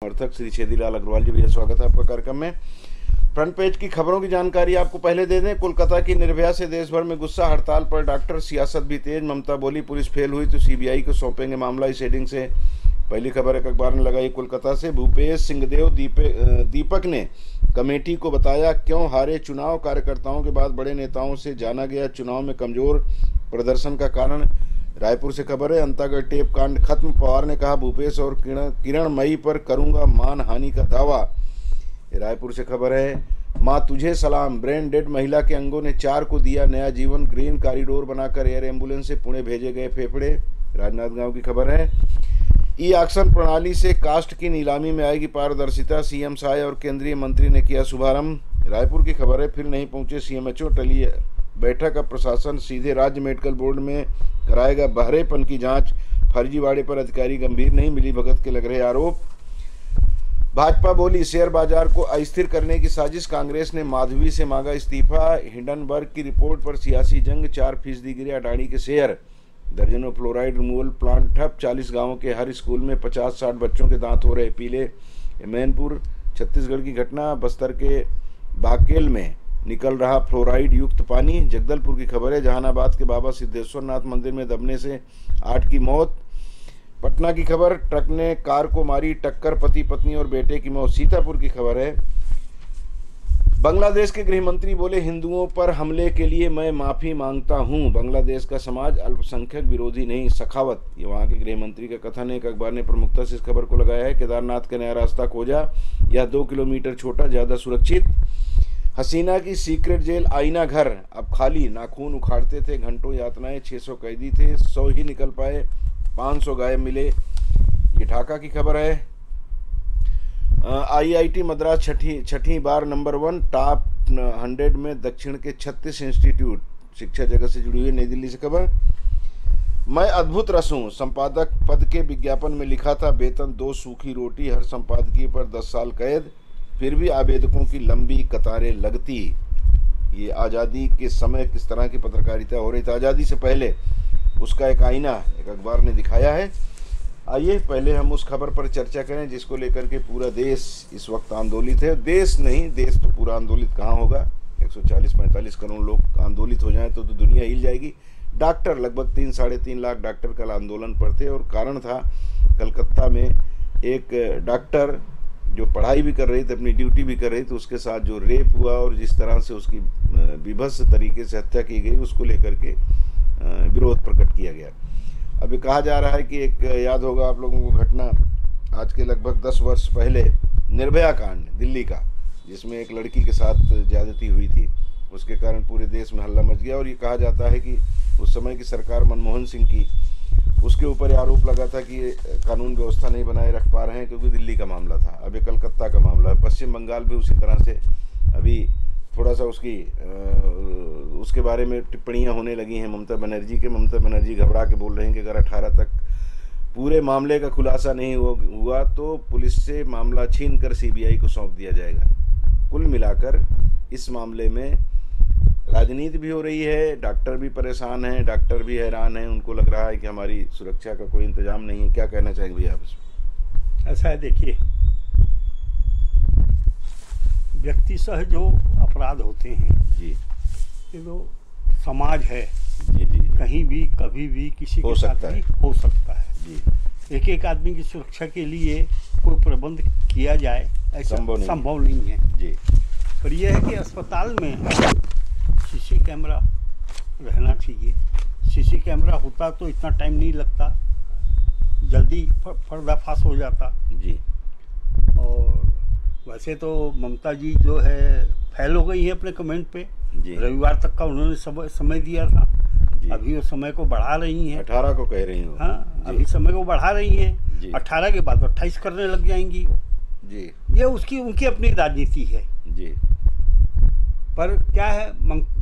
समर्थक श्री छेदीलाल अग्रवाल जी, भैया स्वागत है आपका कार्यक्रम में। फ्रंट पेज की खबरों की जानकारी आपको पहले दे दें। कोलकाता की निर्भया से देश भर में गुस्सा, हड़ताल पर डॉक्टर, सियासत भी तेज। ममता बोली पुलिस फेल हुई तो सीबीआई को सौंपेंगे मामला। इस हेडिंग से पहली खबर एक अखबार ने लगाई कोलकाता से। भूपेश सिंहदेव दीपक ने कमेटी को बताया क्यों हारे चुनाव। कार्यकर्ताओं के बाद बड़े नेताओं से जाना गया चुनाव में कमजोर प्रदर्शन का कारण। रायपुर से खबर है अंतागढ़ टेप कांड खत्म। पवार ने कहा भूपेश और किरण मई पर करूंगा मानहानि का दावा। रायपुर से खबर है माँ तुझे सलाम, ब्रेन डेड महिला के अंगों ने 4 को दिया नया जीवन। ग्रीन कॉरिडोर बनाकर एयर एम्बुलेंस से पुणे भेजे गए फेफड़े। राजनांदगांव की खबर है ई ऑक्शन प्रणाली से कास्ट की नीलामी में आएगी पारदर्शिता। सीएम साय और केंद्रीय मंत्री ने किया शुभारंभ। रायपुर की खबर है फिर नहीं पहुंचे सीएमएचओ, टली बैठक। अब प्रशासन सीधे राज्य मेडिकल बोर्ड में कराएगा बहरेपन की जांच। फर्जीवाड़े पर अधिकारी गंभीर नहीं, मिली भगत के लग रहे आरोप। भाजपा बोली शेयर बाजार को अस्थिर करने की साजिश। कांग्रेस ने माधवी से मांगा इस्तीफा। हिंडनबर्ग की रिपोर्ट पर सियासी जंग, 4% गिरे अडानी के शेयर। दर्जनों फ्लोराइड रिमूवल प्लांट ठप। 40 गांवों के हर स्कूल में 50-60 बच्चों के दांत हो रहे पीले। मैनपुर छत्तीसगढ़ की घटना, बस्तर के बाकेल में निकल रहा फ्लोराइड युक्त पानी। जगदलपुर की खबर है जहानाबाद के बाबा सिद्धेश्वर नाथ मंदिर में दबने से 8 की मौत। पटना की खबर ट्रक ने कार को मारी टक्कर, पति पत्नी और बेटे की मौत। सीतापुर की खबर है बांग्लादेश के गृह मंत्री बोले हिंदुओं पर हमले के लिए मैं माफी मांगता हूं। बांग्लादेश का समाज अल्पसंख्यक विरोधी नहीं, सखावत, ये वहां के गृह मंत्री का कथन है। एक अखबार ने प्रमुखता से इस खबर को लगाया है केदारनाथ का नया रास्ता खोजा, यह 2 किलोमीटर छोटा, ज्यादा सुरक्षित। हसीना की सीक्रेट जेल आईना घर अब खाली, नाखून उखाड़ते थे, घंटों यातनाएं, 600 कैदी थे, 100 ही निकल पाए, 500 गायब मिले। ये ढाका की खबर है। आईआईटी मद्रास छठी बार नंबर 1 टॉप 100 में दक्षिण के 36 इंस्टीट्यूट। शिक्षा जगत से जुड़ी हुई नई दिल्ली से खबर। मैं अद्भुत रस हूं, संपादक पद के विज्ञापन में लिखा था वेतन 2 सूखी रोटी, हर संपादकीय पर 10 साल कैद, फिर भी आवेदकों की लंबी कतारें लगती। ये आज़ादी के समय किस तरह की पत्रकारिता हो रही थी, आज़ादी से पहले उसका एक आईना एक अखबार ने दिखाया है। आइए पहले हम उस खबर पर चर्चा करें जिसको लेकर के पूरा देश इस वक्त आंदोलित है। देश नहीं, देश तो पूरा आंदोलित कहाँ होगा, 140-45 करोड़ लोग आंदोलित हो जाएं तो दुनिया हिल जाएगी। डॉक्टर लगभग 3-3.5 लाख डॉक्टर कल आंदोलन पर थे और कारण था कलकत्ता में एक डॉक्टर जो पढ़ाई भी कर रही थी, अपनी ड्यूटी भी कर रही थी, उसके साथ जो रेप हुआ और जिस तरह से उसकी विभत्स तरीके से हत्या की गई उसको लेकर के विरोध प्रकट किया गया। अभी कहा जा रहा है कि एक याद होगा आप लोगों को घटना आज के लगभग 10 वर्ष पहले निर्भया कांड दिल्ली का, जिसमें एक लड़की के साथ ज्यादती हुई थी, उसके कारण पूरे देश में हल्ला मच गया। और ये कहा जाता है कि उस समय की सरकार मनमोहन सिंह की, उसके ऊपर आरोप लगा था कि कानून व्यवस्था नहीं बनाए रख पा रहे हैं क्योंकि दिल्ली का मामला था। अब ये कलकत्ता का मामला है। पश्चिम बंगाल भी उसी तरह से अभी थोड़ा सा उसके बारे में टिप्पणियां होने लगी हैं ममता बनर्जी घबरा के बोल रहे हैं कि अगर 18 तक पूरे मामले का खुलासा नहीं हुआ तो पुलिस से मामला छीन कर सीबीआई को सौंप दिया जाएगा। कुल मिलाकर इस मामले में राजनीति भी हो रही है, डॉक्टर भी परेशान हैं, डॉक्टर भी हैरान हैं, उनको लग रहा है कि हमारी सुरक्षा का कोई इंतजाम नहीं है। क्या कहना चाहेंगे भैया आप इसमें? ऐसा है, देखिए व्यक्ति सह जो अपराध होते हैं जी, ये तो समाज है जी, कहीं भी कभी भी किसी के साथ भी हो सकता है जी। एक आदमी की सुरक्षा के लिए कोई प्रबंध किया जाए ऐसा संभव नहीं है जी। पर यह है कि अस्पताल में सीसी कैमरा रहना चाहिए। सीसी कैमरा होता तो इतना टाइम नहीं लगता, जल्दी पर्दाफाश हो जाता जी। और वैसे तो ममता जी जो है फैल हो गई है अपने कमेंट पे। रविवार तक का उन्होंने समय दिया था, अभी वो समय को बढ़ा रही हैं। 18 को कह रही हूँ। हाँ, अभी समय को बढ़ा रही हैं। 18 के बाद 28 करने लग जाएंगी जी। ये उनकी अपनी राजनीति है जी। पर क्या है,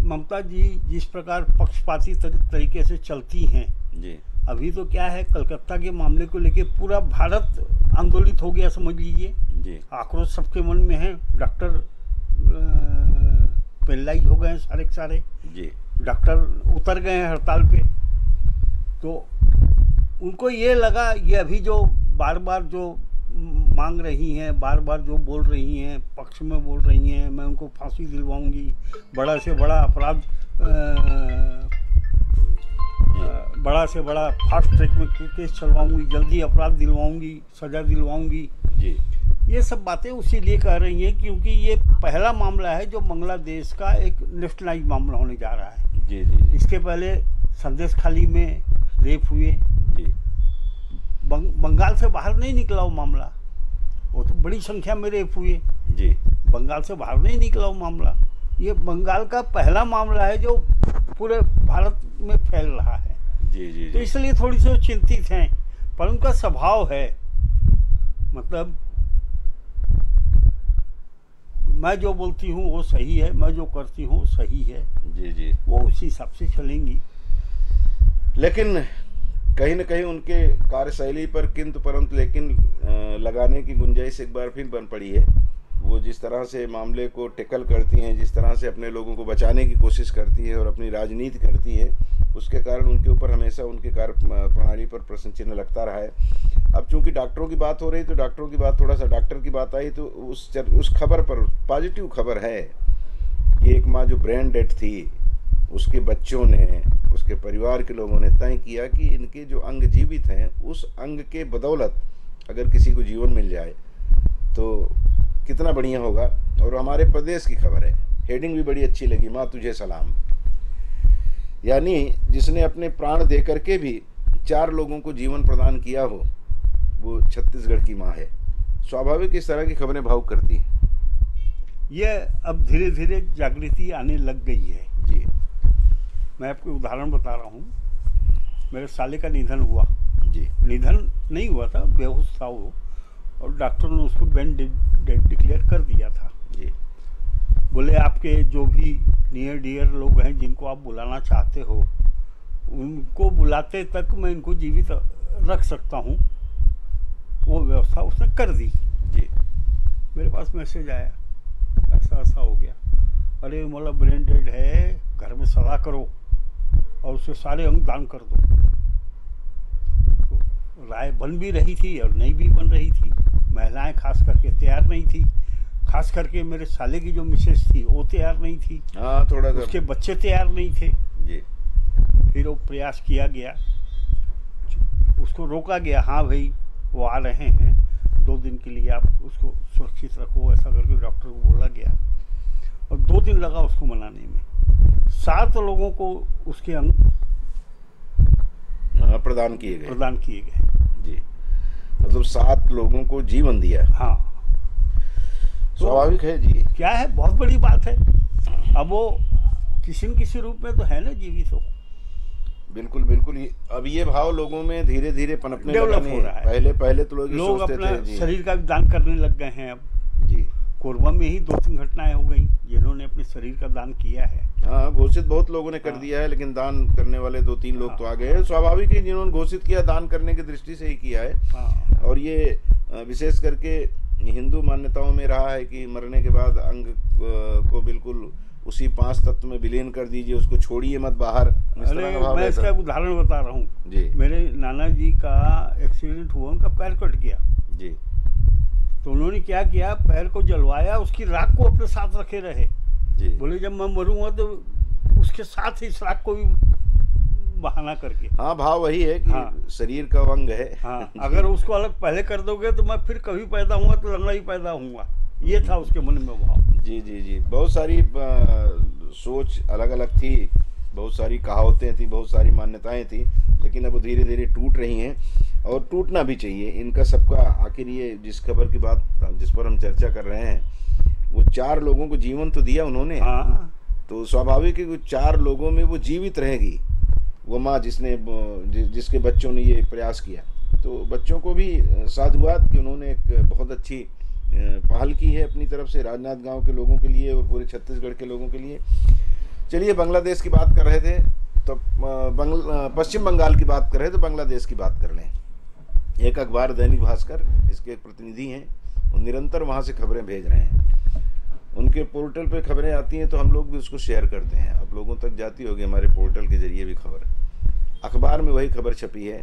ममता जी जिस प्रकार पक्षपाती तरीके से चलती हैं जी, अभी तो क्या है, कलकत्ता के मामले को लेके पूरा भारत आंदोलित हो गया समझ लीजिए जी। आक्रोश सबके मन में है। डॉक्टर पैरालाइज हो गए सारे जी, डॉक्टर उतर गए हैं हड़ताल पे। तो उनको ये लगा, ये अभी जो बार बार जो मांग रही हैं, बार बार जो बोल रही हैं, पक्ष में बोल रही हैं, मैं उनको फांसी दिलवाऊंगी, बड़ा से बड़ा अपराध, बड़ा से बड़ा फास्ट ट्रैक में केस चलवाऊंगी, जल्दी अपराध दिलवाऊंगी, सजा दिलवाऊंगी जी। ये सब बातें उसी लिए कह रही हैं क्योंकि ये पहला मामला है जो बांग्लादेश का एक नेशनलाइज मामला होने जा रहा है जी जी। इसके पहले संदेश खाली में रेप हुए जी, बंगाल से बाहर नहीं निकला वो मामला, वो तो बड़ी संख्या में रेप हुए जी, बंगाल से बाहर नहीं निकला वो मामला। ये बंगाल का पहला मामला है जो पूरे भारत में फैल रहा है जी जी। तो इसलिए थोड़ी सी चिंतित हैं, पर उनका स्वभाव है, मतलब मैं जो बोलती हूँ वो सही है, मैं जो करती हूँ सही है जी जी, वो उसी हिसाब से चलेंगी। लेकिन कहीं न कहीं उनके कार्यशैली पर किंतु परंतु लेकिन लगाने की गुंजाइश एक बार फिर बन पड़ी है। वो जिस तरह से मामले को टैकल करती हैं, जिस तरह से अपने लोगों को बचाने की कोशिश करती है और अपनी राजनीति करती है, उसके कारण उनके ऊपर हमेशा उनके कार्य प्रणाली पर प्रश्न चिन्ह लगता रहा है। अब चूंकि डॉक्टरों की बात हो रही तो डॉक्टरों की बात, थोड़ा सा डॉक्टर की बात आई तो उस खबर पर पॉजिटिव खबर है कि एक माँ जो ब्रेन डेड थी, उसके बच्चों ने, उसके परिवार के लोगों ने तय किया कि इनके जो अंग जीवित हैं उस अंग के बदौलत अगर किसी को जीवन मिल जाए तो कितना बढ़िया होगा। और हमारे प्रदेश की खबर है, हेडिंग भी बड़ी अच्छी लगी, माँ तुझे सलाम। यानी जिसने अपने प्राण दे करके भी 4 लोगों को जीवन प्रदान किया हो, वो छत्तीसगढ़ की माँ है। स्वाभाविक इस तरह की खबरें भावुक करती हैं। ये अब धीरे धीरे जागृति आने लग गई है जी। मैं आपको उदाहरण बता रहा हूँ, मेरे साले का निधन हुआ जी, निधन नहीं हुआ था, बेहोश था वो, और डॉक्टर ने उसको ब्रेन डेड डिक्लेयर कर दिया था जी। बोले आपके जो भी नियर डियर लोग हैं जिनको आप बुलाना चाहते हो उनको बुलाते तक मैं इनको जीवित रख सकता हूँ, वो व्यवस्था उसने कर दी जी। मेरे पास मैसेज आया, ऐसा ऐसा हो गया, अरे मतलब ब्रेन डेड है, घर में सलाह करो और उसे सारे अंग दान कर दो। तो राय बन भी रही थी और नहीं भी बन रही थी, महिलाएं खास करके तैयार नहीं थी, खास करके मेरे साले की जो मिसेस थी वो तैयार नहीं थी, हाँ थोड़ा सा उसके बच्चे तैयार नहीं थे जी। फिर वो प्रयास किया गया, उसको रोका गया, हाँ भाई वो आ रहे हैं, 2 दिन के लिए आप उसको सुरक्षित रखो, ऐसा करके डॉक्टर को बोला गया। और 2 दिन लगा उसको मनाने में, 7 लोगों को उसके अंग प्रदान किए गए जी। मतलब 7 लोगों को जीवन दिया। हाँ, स्वाभाविक है जी, क्या है, बहुत बड़ी बात है। अब वो किसी न किसी रूप में तो है ना जीवित हो। बिल्कुल बिल्कुल। अब ये भाव लोगों में धीरे धीरे पनपने डेवलप हो रहा है। पहले तो लोग अपना शरीर का दान करने लग गए हैं अब जी। कोरबा में ही 2-3 घटनाएं हो गई जिन्होंने अपने शरीर का दान किया है। हाँ, घोषित बहुत लोगों ने कर दिया है, लेकिन दान करने वाले 2-3 लोग तो आ गए हैं। स्वाभाविक है, जिन्होंने घोषित किया दान करने की दृष्टि से ही किया है। और ये विशेष करके हिंदू मान्यताओं में रहा है कि मरने के बाद अंग को बिल्कुल उसी 5 तत्व में विलीन कर दीजिए, उसको छोड़िए मत बाहर। मैं इसका उदाहरण बता रहा हूँ जी। मेरे नाना जी का एक्सीडेंट हुआ, उनका पैर कट गया जी। तो उन्होंने क्या किया, पैर को जलवाया, उसकी राख को अपने साथ रखे रहे जी। बोले जब मैं मरूंगा तो उसके साथ ही इस राख को भी बहाना करके। हाँ, भाव वही है कि हाँ, शरीर का अंग है। हाँ, अगर उसको अलग पहले कर दोगे तो मैं फिर कभी पैदा हुआ तो लंगड़ा ही पैदा होऊंगा, ये था उसके मन में भाव जी जी जी। बहुत सारी सोच अलग अलग थी, बहुत सारी कहावतें थी, बहुत सारी मान्यताएं थी, लेकिन अब वो धीरे धीरे टूट रही हैं और टूटना भी चाहिए इनका सबका। आखिर ये जिस खबर की बात, जिस पर हम चर्चा कर रहे हैं, वो 4 लोगों को जीवन तो दिया उन्होंने। हाँ। तो स्वाभाविक है कि 4 लोगों में वो जीवित रहेगी, वो माँ जिसके बच्चों ने ये प्रयास किया। तो बच्चों को भी साधुवाद कि उन्होंने एक बहुत अच्छी पहल की है अपनी तरफ से, राजनांद गांव के लोगों के लिए और पूरे छत्तीसगढ़ के लोगों के लिए। चलिए, बांग्लादेश की बात कर रहे थे तो पश्चिम बंगाल की बात कर रहे थे, तो बांग्लादेश की बात कर लें। एक अखबार दैनिक भास्कर, इसके एक प्रतिनिधि हैं, वो निरंतर वहाँ से खबरें भेज रहे हैं। उनके पोर्टल पे खबरें आती हैं तो हम लोग भी उसको शेयर करते हैं, अब लोगों तक जाती होगी हमारे पोर्टल के जरिए भी खबर। अखबार में वही खबर छपी है,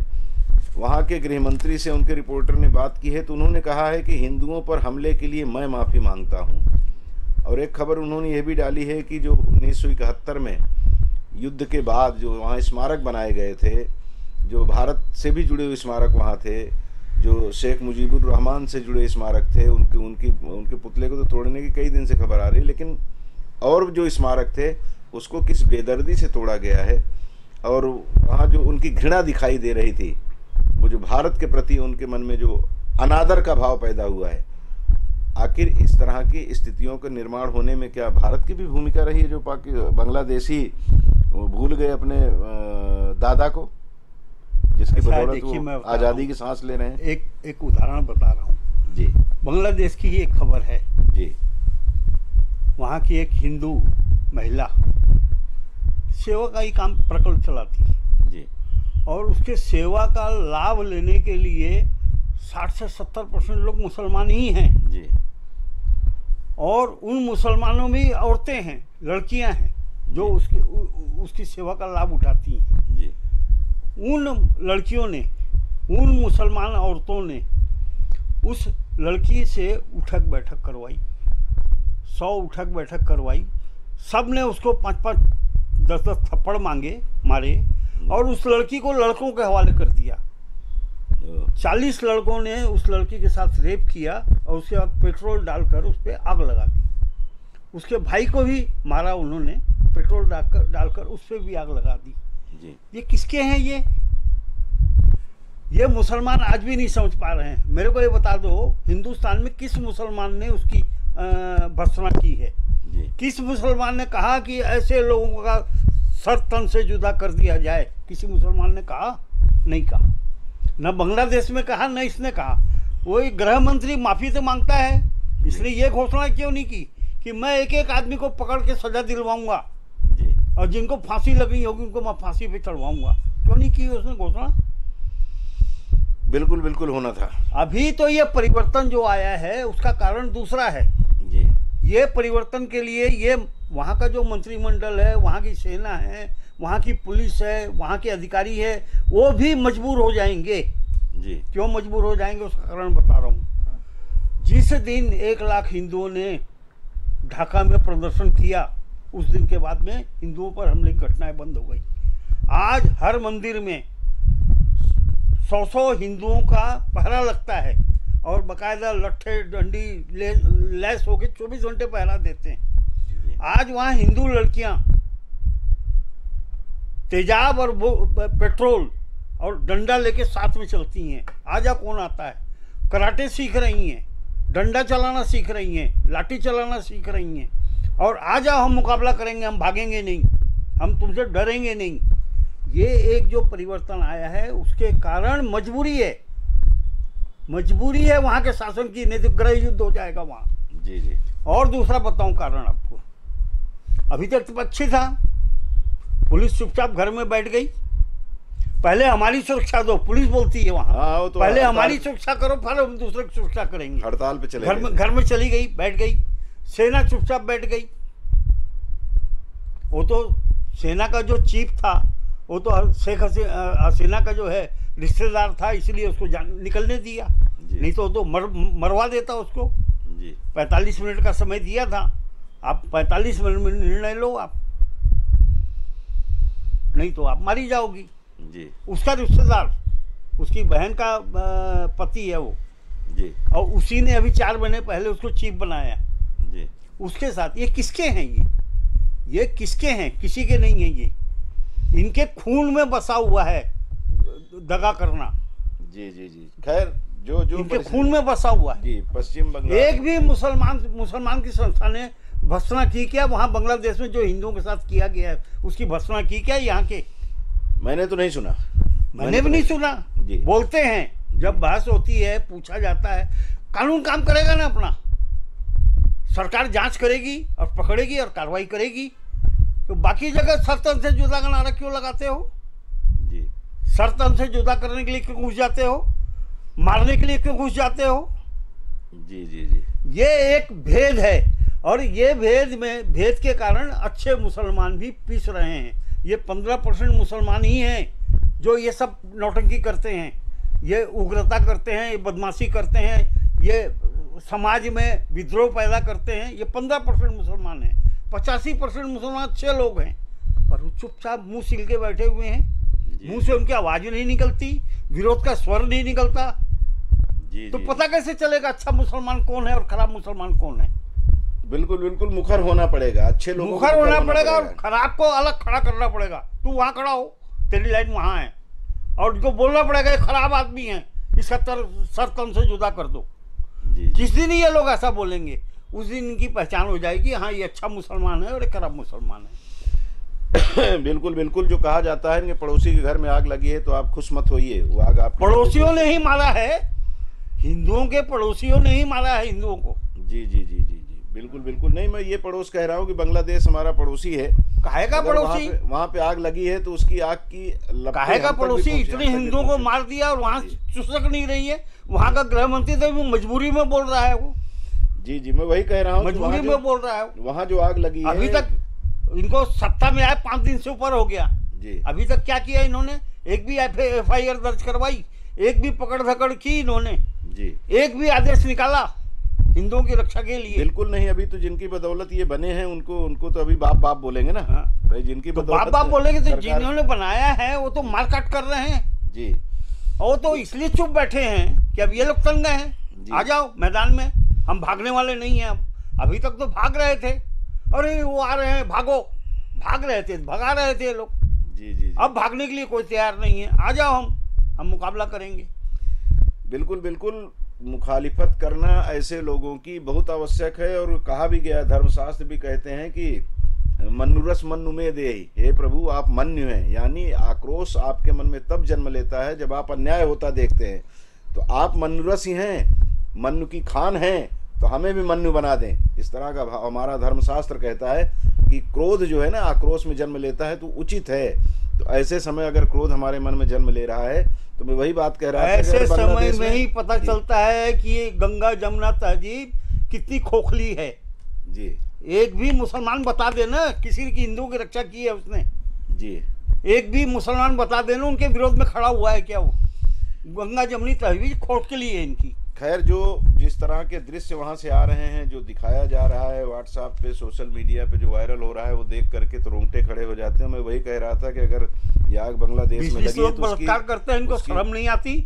वहाँ के गृह मंत्री से उनके रिपोर्टर ने बात की है तो उन्होंने कहा है कि हिंदुओं पर हमले के लिए मैं माफ़ी मांगता हूँ। और एक खबर उन्होंने ये भी डाली है कि जो 1971 में युद्ध के बाद जो वहाँ स्मारक बनाए गए थे, जो भारत से भी जुड़े हुए स्मारक वहाँ थे, जो शेख मुजीबुर रहमान से जुड़े स्मारक थे, उनके पुतले को तो तोड़ने की कई दिन से खबर आ रही है, लेकिन और जो स्मारक थे उसको किस बेदर्दी से तोड़ा गया है। और वहाँ जो उनकी घृणा दिखाई दे रही थी, वो जो भारत के प्रति उनके मन में जो अनादर का भाव पैदा हुआ है, आखिर इस तरह की स्थितियों का निर्माण होने में क्या भारत की भी भूमिका रही है, जो बांग्लादेशी भूल गए अपने दादा को, जिसकी बदौलत वो आज़ादी की सांस ले रहे हैं। एक उदाहरण बता रहा हूँ जी। बांग्लादेश की एक खबर है जी। वहाँ की एक हिंदू महिला सेवा का ही काम प्रकल्प चलाती जी, और उसके सेवा का लाभ लेने के लिए 60 से 70% लोग मुसलमान ही हैं जी। और उन मुसलमानों में औरतें हैं, लड़कियां हैं जो उसकी सेवा का लाभ उठाती हैं जी। उन लड़कियों ने, उन मुसलमान औरतों ने उस लड़की से उठक बैठक करवाई, 100 उठक बैठक करवाई, सब ने उसको 5-5, 10-10 थप्पड़ मारे और उस लड़की को लड़कों के हवाले कर दिया। 40 लड़कों ने उस लड़की के साथ रेप किया और उसके बाद पेट्रोल डालकर उस पर आग लगा दी। उसके भाई को भी मारा उन्होंने, पेट्रोल डालकर उस पर भी आग लगा दी जी। ये किसके हैं? ये मुसलमान आज भी नहीं समझ पा रहे हैं। मेरे को ये बता दो, हिंदुस्तान में किस मुसलमान ने उसकी भर्त्सना की है? किस मुसलमान ने कहा कि ऐसे लोगों का सर तन से जुदा कर दिया जाए? किसी मुसलमान ने कहा? नहीं कहा। न बांग्लादेश में कहा, न इसने कहा। वही गृह मंत्री माफ़ी तो मांगता है, इसने ये घोषणा क्यों नहीं की कि मैं एक एक आदमी को पकड़ के सजा दिलवाऊंगा और जिनको फांसी लगनी होगी उनको मैं फांसी पे चढ़वाऊंगा? क्यों नहीं की उसने घोषणा? बिल्कुल बिल्कुल होना था। अभी तो ये परिवर्तन जो आया है उसका कारण दूसरा है जी। ये परिवर्तन के लिए ये वहाँ का जो मंत्रिमंडल है, वहाँ की सेना है, वहाँ की पुलिस है, वहाँ के अधिकारी है, वो भी मजबूर हो जाएंगे जी। क्यों मजबूर हो जाएंगे उसका कारण बता रहा हूँ। जिस दिन 1 लाख हिंदुओं ने ढाका में प्रदर्शन किया, उस दिन के बाद में हिंदुओं पर हमले की घटनाएं बंद हो गई। आज हर मंदिर में 100 हिंदुओं का पहरा लगता है और बाकायदा लट्ठे डंडी लैस होके 24 घंटे पहरा देते हैं। आज वहाँ हिंदू लड़कियाँ तेजाब और पेट्रोल और डंडा लेके साथ में चलती हैं। आजा कौन आता है? कराटे सीख रही हैं, डंडा चलाना सीख रही हैं, लाठी चलाना सीख रही हैं और आजा हम मुकाबला करेंगे, हम भागेंगे नहीं, हम तुमसे डरेंगे नहीं। ये एक जो परिवर्तन आया है उसके कारण मजबूरी है वहाँ के शासन की, नहीं तो गृह युद्ध हो जाएगा वहाँ। जी जी। और दूसरा बताऊं कारण आपको, अभी तक तो अच्छी था, पुलिस चुपचाप घर में बैठ गई। पहले हमारी सुरक्षा दो, पुलिस बोलती है वहाँ, तो पहले हमारी सुरक्षा करो, फिर हम दूसरे की सुरक्षा करेंगे। हड़ताल पे चले घर में चली गई, बैठ गई। सेना चुपचाप बैठ गई। वो तो सेना का जो चीफ था वो तो शेख हसीना का जो है रिश्तेदार था, इसलिए उसको निकलने दिया, नहीं तो मरवा देता उसको जी। 45 मिनट का समय दिया था, आप 45 मिनट में निर्णय लो आप, नहीं तो आप मारी जाओगी जी। उसका रिश्तेदार, उसकी बहन का पति है वो जी, और उसी ने अभी 4 महीने पहले उसको चीफ बनाया जी। उसके साथ। ये किसके हैं? ये किसके हैं? किसी के नहीं है। ये इनके खून में बसा हुआ है दगा करना। जी जी जी। खैर जो इनके खून में बसा हुआ है जी। पश्चिम बंगाल एक भी मुसलमान की संस्था ने भर्त्सना की क्या? वहाँ बांग्लादेश में जो हिंदुओं के साथ किया गया है उसकी भर्त्सना की क्या यहाँ के? मैंने तो नहीं सुना। मैंने भी नहीं सुना जी। बोलते हैं, जब बहस होती है, पूछा जाता है, कानून काम करेगा ना अपना, सरकार जांच करेगी और पकड़ेगी और कार्रवाई करेगी। तो बाकी जगह सरतन से जुदा का नारा क्यों लगाते हो जी? सरतन से जुदा करने के लिए क्यों घुस जाते हो? मारने के लिए क्यों घुस जाते हो? जी जी जी। ये एक भेद है और ये भेद के कारण अच्छे मुसलमान भी पीस रहे हैं। ये 15% मुसलमान ही हैं जो ये सब नौटंकी करते हैं। ये उग्रता करते हैं, ये बदमाशी करते हैं, ये समाज में विद्रोह पैदा करते हैं, ये 15% मुसलमान हैं। 85% मुसलमान अच्छे लोग हैं, पर वो चुपचाप मुंह सिल के बैठे हुए हैं। मुंह से उनकी आवाज नहीं निकलती, विरोध का स्वर नहीं निकलता। तो पता कैसे चलेगा अच्छा मुसलमान कौन है और खराब मुसलमान कौन है? बिल्कुल बिल्कुल, मुखर होना पड़ेगा, अच्छे लोगों मुखर होना पड़ेगा और खराब को अलग खड़ा करना पड़ेगा। तू वहां खड़ा हो, तेरी लाइन वहां है, और उनको बोलना पड़ेगा ये खराब आदमी है, इसका सर तन से जुदा कर दो। जिस दिन ये लोग ऐसा बोलेंगे उस दिन इनकी पहचान हो जाएगी, हाँ ये अच्छा मुसलमान है और ये खराब मुसलमान है। बिल्कुल बिल्कुल, जो कहा जाता है कि पड़ोसी के घर में आग लगी है तो आप खुश मत होइए, वो आग आप पड़ोसियों ने ही मारा है, हिंदुओं के पड़ोसियों ने ही मारा है हिंदुओं को। जी जी जी जी जी, बिल्कुल बिल्कुल। नहीं, मैं ये पड़ोस कह रहा हूँ कि बांग्लादेश हमारा पड़ोसी है। काहे का पड़ोसी? वहाँ पे आग लगी है तो उसकी आग की काहे का पड़ोसी? इतने हिंदुओं को मार दिया और वहाँ चुसक नहीं रही है। वहाँ का गृह मंत्री तो वो मजबूरी में बोल रहा है वो। जी जी, मैं वही कह रहा हूँ, मजबूरी में बोल रहा है। वहाँ जो आग लगी है, अभी तक इनको सत्ता में आए 5 दिन से ऊपर हो गया जी, अभी तक क्या किया इन्होंने? एक भी FIR दर्ज करवाई, एक भी पकड़ धकड़ की इन्होंने जी, एक भी आदेश निकाला हिंदुओं की रक्षा के लिए? बिल्कुल नहीं। अभी तो जिनकी बदौलत ये बने हैं उनको तो अभी बाप बाप बोलेंगे ना। हाँ। भाई जिनकी तो बाप बाप बोलेंगे तो जिन्होंने बनाया है वो तो मारकाट कर रहे हैं जी, और तो इसलिए चुप बैठे हैं कि अब ये लोग तंग हैं, आ जाओ मैदान में, हम भागने वाले नहीं हैं। अभी तक तो भाग रहे थे, अरे वो आ रहे हैं भागो, भाग रहे थे, भगा रहे थे लोग जी जी। अब भागने के लिए कोई तैयार नहीं है, आ जाओ हम मुकाबला करेंगे। बिल्कुल बिल्कुल, मुखालिफत करना ऐसे लोगों की बहुत आवश्यक है। और कहा भी गया, धर्मशास्त्र भी कहते हैं कि मनुरस मनु में दे, हे प्रभु आप मन्यु हैं, यानी आक्रोश आपके मन में तब जन्म लेता है जब आप अन्याय होता देखते हैं। तो आप मनुरस ही हैं, मनु की खान हैं, तो हमें भी मनु बना दें। इस तरह का हमारा धर्मशास्त्र कहता है कि क्रोध जो है ना आक्रोश में जन्म लेता है तो उचित है। तो ऐसे समय अगर क्रोध हमारे मन में जन्म ले रहा है तो मैं वही बात कह रहा था, ऐसे समय में ही पता चलता है कि ये गंगा जमुना तहजीब कितनी खोखली है जी। एक भी मुसलमान बता देना किसी की हिंदुओं की रक्षा की है उसने जी, एक भी मुसलमान बता देना उनके विरोध में खड़ा हुआ है क्या? वो गंगा जमुनी तहजीब खोट के लिए इनकी। खैर, जो जिस तरह के दृश्य वहां से आ रहे हैं, जो दिखाया जा रहा है व्हाट्सएप पे, सोशल मीडिया पे जो वायरल हो रहा है, वो देख करके तो रोंगटे खड़े हो जाते हैं। मैं वही कह रहा था कि अगर ये आग बांग्लादेश में लगी है तो बलात्कार करते हैं, इनको शर्म नहीं आती?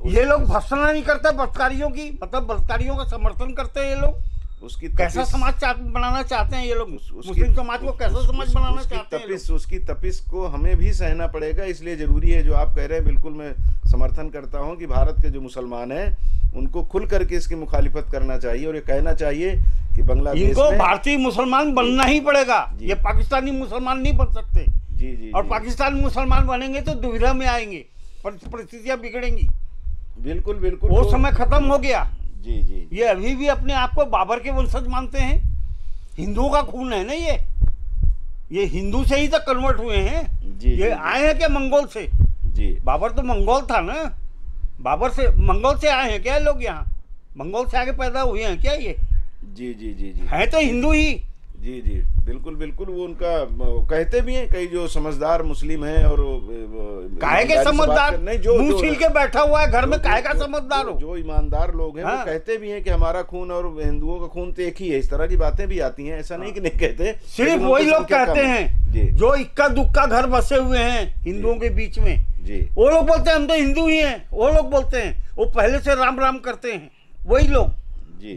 ये लोग भर्त्सना नहीं करते बलात्कारियों की, मतलब बलात्कारियों का समर्थन करते हैं ये लोग। उसकी कैसा समाज बनाना चाहते हैं ये लोग? मुस्लिम समाज को कैसा समाज बनाना चाहते हैं? उसकी तपिश को हमें भी सहना पड़ेगा। इसलिए जरूरी है जो आप कह रहे हैं, बिल्कुल मैं समर्थन करता हूं कि भारत के जो मुसलमान हैं उनको खुल करके इसकी मुखालिफत करना चाहिए और ये कहना चाहिए कि बांग्लादेश इनको भारतीय मुसलमान बनना ही पड़ेगा, ये पाकिस्तानी मुसलमान नहीं बन सकते। जी जी, और पाकिस्तानी मुसलमान बनेंगे तो दुविधा में आएंगे, परिस्थितियां बिगड़ेंगी। बिल्कुल बिल्कुल, वो समय खत्म हो गया। जी जी, ये अभी भी अपने आप को बाबर के वंशज मानते हैं। हिंदुओं का खून है ना ये हिंदू से ही तक कन्वर्ट हुए हैं जी। ये आए हैं क्या मंगोल से? जी, बाबर तो मंगोल था ना, बाबर से मंगोल से आए हैं क्या लोग? यहाँ मंगोल से आगे पैदा हुए हैं क्या ये? जी जी जी जी, है तो हिंदू ही। जी जी, बिल्कुल बिल्कुल। वो उनका कहते भी हैं कई जो समझदार मुस्लिम हैं, और काहे के समझदार नहीं, जो मुंह छील के बैठा हुआ है घर में, काहे का समझदार हो? जो ईमानदार लोग हैं वो कहते भी हैं कि हमारा खून और हिंदुओं का खून तो एक ही है। इस तरह की बातें भी आती हैं, ऐसा नहीं कि नहीं कहते। सिर्फ वही लोग कहते हैं जो इक्का दुक्का घर बसे हुए हैं हिंदुओं के बीच में जी, वो लोग बोलते हैं हम तो हिंदू ही हैं। वो लोग बोलते हैं, वो पहले से राम राम करते हैं वही लोग।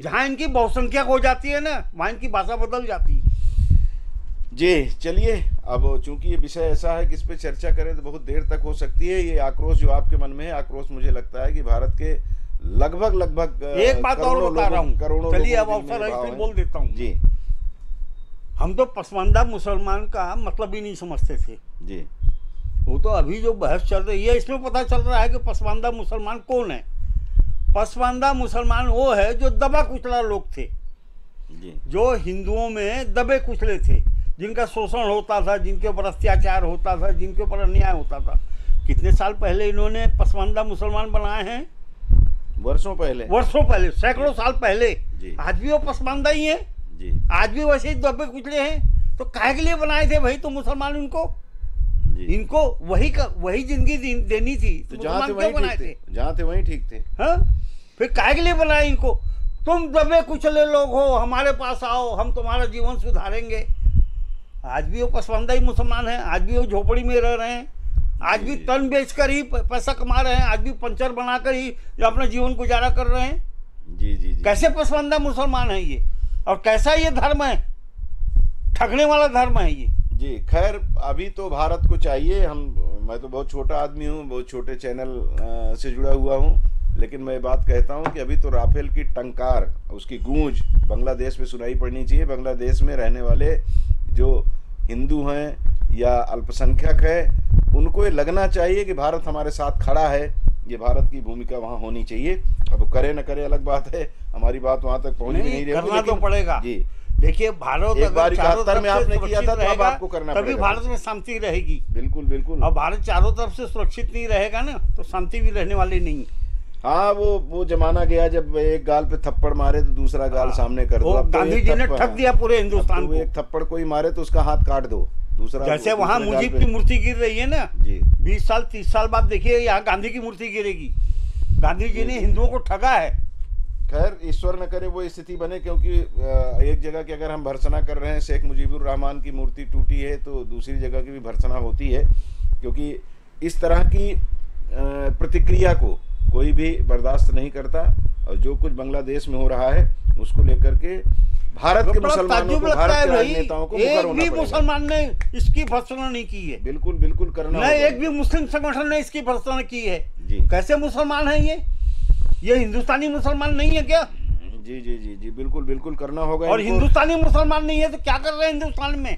जहाँ इनकी बहुसंख्यक हो जाती है ना, वहाँ इनकी भाषा बदल जाती है। जी, चलिए, अब चूंकि ये विषय ऐसा है कि इस पे चर्चा करें तो बहुत देर तक हो सकती है। ये आक्रोश जो आपके मन में है, आक्रोश मुझे लगता है कि भारत के लगभग एक बात और बता रहा हूँ, चलिए अब अवसर है इसलिए बोल देता हूँ जी। हम तो पसमानदा मुसलमान का मतलब ही नहीं समझते थे जी। वो तो अभी जो बहस चल रही है इसमें पता चल रहा है कि पसमानदा मुसलमान कौन है। पसमानदा मुसलमान वो है जो दबा कुचला लोग थे जी, जो हिंदुओं में दबे कुचले थे, जिनका शोषण होता था, जिनके ऊपर अत्याचार होता था, जिनके ऊपर अन्याय होता था। कितने साल पहले इन्होंने पसमानदा मुसलमान बनाए हैं? वर्षों पहले, सैकड़ों साल पहले। आज भी वो पसमानदा ही है जी, आज भी वैसे ही दबे कुचले हैं। तो काहे के लिए बनाए थे भाई तो मुसलमान उनको? इनको वही जिंदगी देनी थी, तो जहाँ थे वहीं ठीक थे, जहाँ थे वहीं ठीक थे। हाँ, फिर काहे के लिए बनाए इनको? तुम दबे कुचले लोग हो, हमारे पास आओ, हम तुम्हारा जीवन सुधारेंगे। आज भी वो पसमानदा ही मुसलमान है, आज भी वो झोपड़ी में रह रहे हैं, आज भी तन बेचकर ही पैसा कमा रहे हैं, आज भी पंचर बनाकर ही अपना जीवन गुजारा कर रहे हैं। जी। कैसे पसमानदा मुसलमान है ये, और कैसा ये धर्म है? ठगने वाला धर्म है ये। जी खैर, अभी तो भारत को चाहिए, मैं तो बहुत छोटा आदमी हूँ, बहुत छोटे चैनल से जुड़ा हुआ हूँ, लेकिन मैं बात कहता हूँ कि अभी तो राफेल की टंकार, उसकी गूंज बांग्लादेश में सुनाई पड़नी चाहिए। बांग्लादेश में रहने वाले जो हिंदू हैं या अल्पसंख्यक है, उनको ये लगना चाहिए कि भारत हमारे साथ खड़ा है, ये भारत की भूमिका वहाँ होनी चाहिए। अब करे न करे अलग बात है, हमारी बात वहाँ तक पहुँच भी नहीं रही, करना तो पड़ेगा। जी देखिए, भारत एक बार 71 में आपने किया था, तो अब आपको करना तभी भारत में शांति रहेगी। बिल्कुल बिल्कुल। अब भारत चारों तरफ से सुरक्षित नहीं रहेगा ना, तो शांति भी रहने वाली नहीं। हाँ, वो जमाना गया जब एक गाल पे थप्पड़ मारे तो दूसरा गाल सामने कर दो। गांधी जी ने ठग दिया पूरे हिंदुस्तान को। एक थप्पड़ कोई मारे तो उसका हाथ काट दो, दूसरा। जैसे वहाँ मुजीब की मूर्ति गिर रही है ना जी, 20 साल 30 साल बाद देखिए यहाँ गांधी की मूर्ति गिरेगी। गांधी जी ने हिंदुओं को ठगा है। खैर, ईश्वर न करे वो स्थिति बने, क्योंकि एक जगह की अगर हम भर्त्सना कर रहे हैं, शेख मुजीबुर रहमान की मूर्ति टूटी है, तो दूसरी जगह की भी भर्त्सना होती है, क्योंकि इस तरह की प्रतिक्रिया को कोई भी बर्दाश्त नहीं करता। और जो कुछ बांग्लादेश में हो रहा है उसको लेकर के भारत के मुसलमानों को, भारत के राजनेताओं को मुखर होना पड़ेगा। मुसलमान ने इसकी भर्त्सना नहीं की है। बिल्कुल बिल्कुल करना नहीं, एक भी मुस्लिम संगठन ने इसकी भर्त्सना की है। जी। कैसे मुसलमान है ये हिंदुस्तानी मुसलमान नहीं है क्या? जी जी जी जी, बिल्कुल बिल्कुल करना होगा। और हिंदुस्तानी मुसलमान नहीं है तो क्या कर रहे हैं हिंदुस्तान में?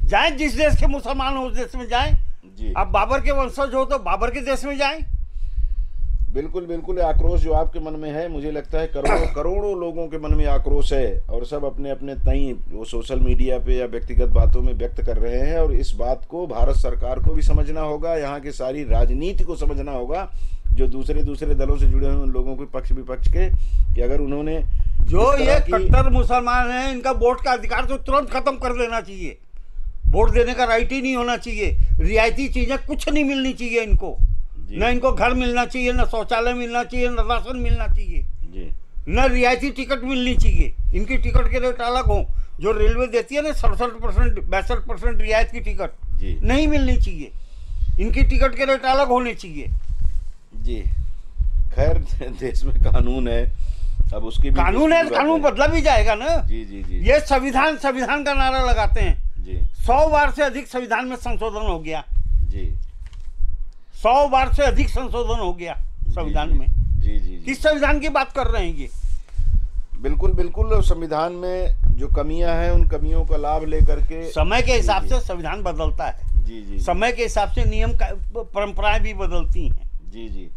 जाए जिस देश के मुसलमान हो उस देश में जाए। जी, आप बाबर के वंशज हो तो बाबर के देश में जाए। बिल्कुल बिल्कुल। आक्रोश जो आपके मन में है, मुझे लगता है करोड़ों लोगों के मन में आक्रोश है, और सब अपने अपने तई वो सोशल मीडिया पे या व्यक्तिगत बातों में व्यक्त कर रहे हैं। और इस बात को भारत सरकार को भी समझना होगा, यहाँ की सारी राजनीति को समझना होगा, जो दूसरे दलों से जुड़े हुए उन लोगों के पक्ष विपक्ष के, कि अगर उन्होंने जो ये कट्टर मुसलमान हैं, इनका वोट का अधिकार तो तुरंत खत्म कर देना चाहिए। वोट देने का राइट ही नहीं होना चाहिए। रियायती चीजें कुछ नहीं मिलनी चाहिए इनको। न इनको घर मिलना चाहिए, न शौचालय मिलना चाहिए, न राशन मिलना चाहिए, न रियायती टिकट मिलनी चाहिए। इनकी टिकट के रेट अलग हो, जो रेलवे देती है ना 67% 62% रियायत की टिकट नहीं मिलनी चाहिए। इनकी टिकट के रेट अलग होने चाहिए। जी खैर, देश में कानून है, अब उसकी कानून है, कानून बदला भी जाएगा ना। जी जी जी। ये संविधान का नारा लगाते हैं जी। 100 बार से अधिक संविधान में संशोधन हो गया जी। 100 बार से अधिक संशोधन हो गया संविधान में। जी जी। किस संविधान की बात कर रहे हैं ये? बिल्कुल बिल्कुल। संविधान में जो कमियां हैं, उन कमियों का लाभ लेकर के समय के हिसाब से संविधान बदलता है। जी जी। समय के हिसाब से नियम परंपराएं भी बदलती हैं। जी जी।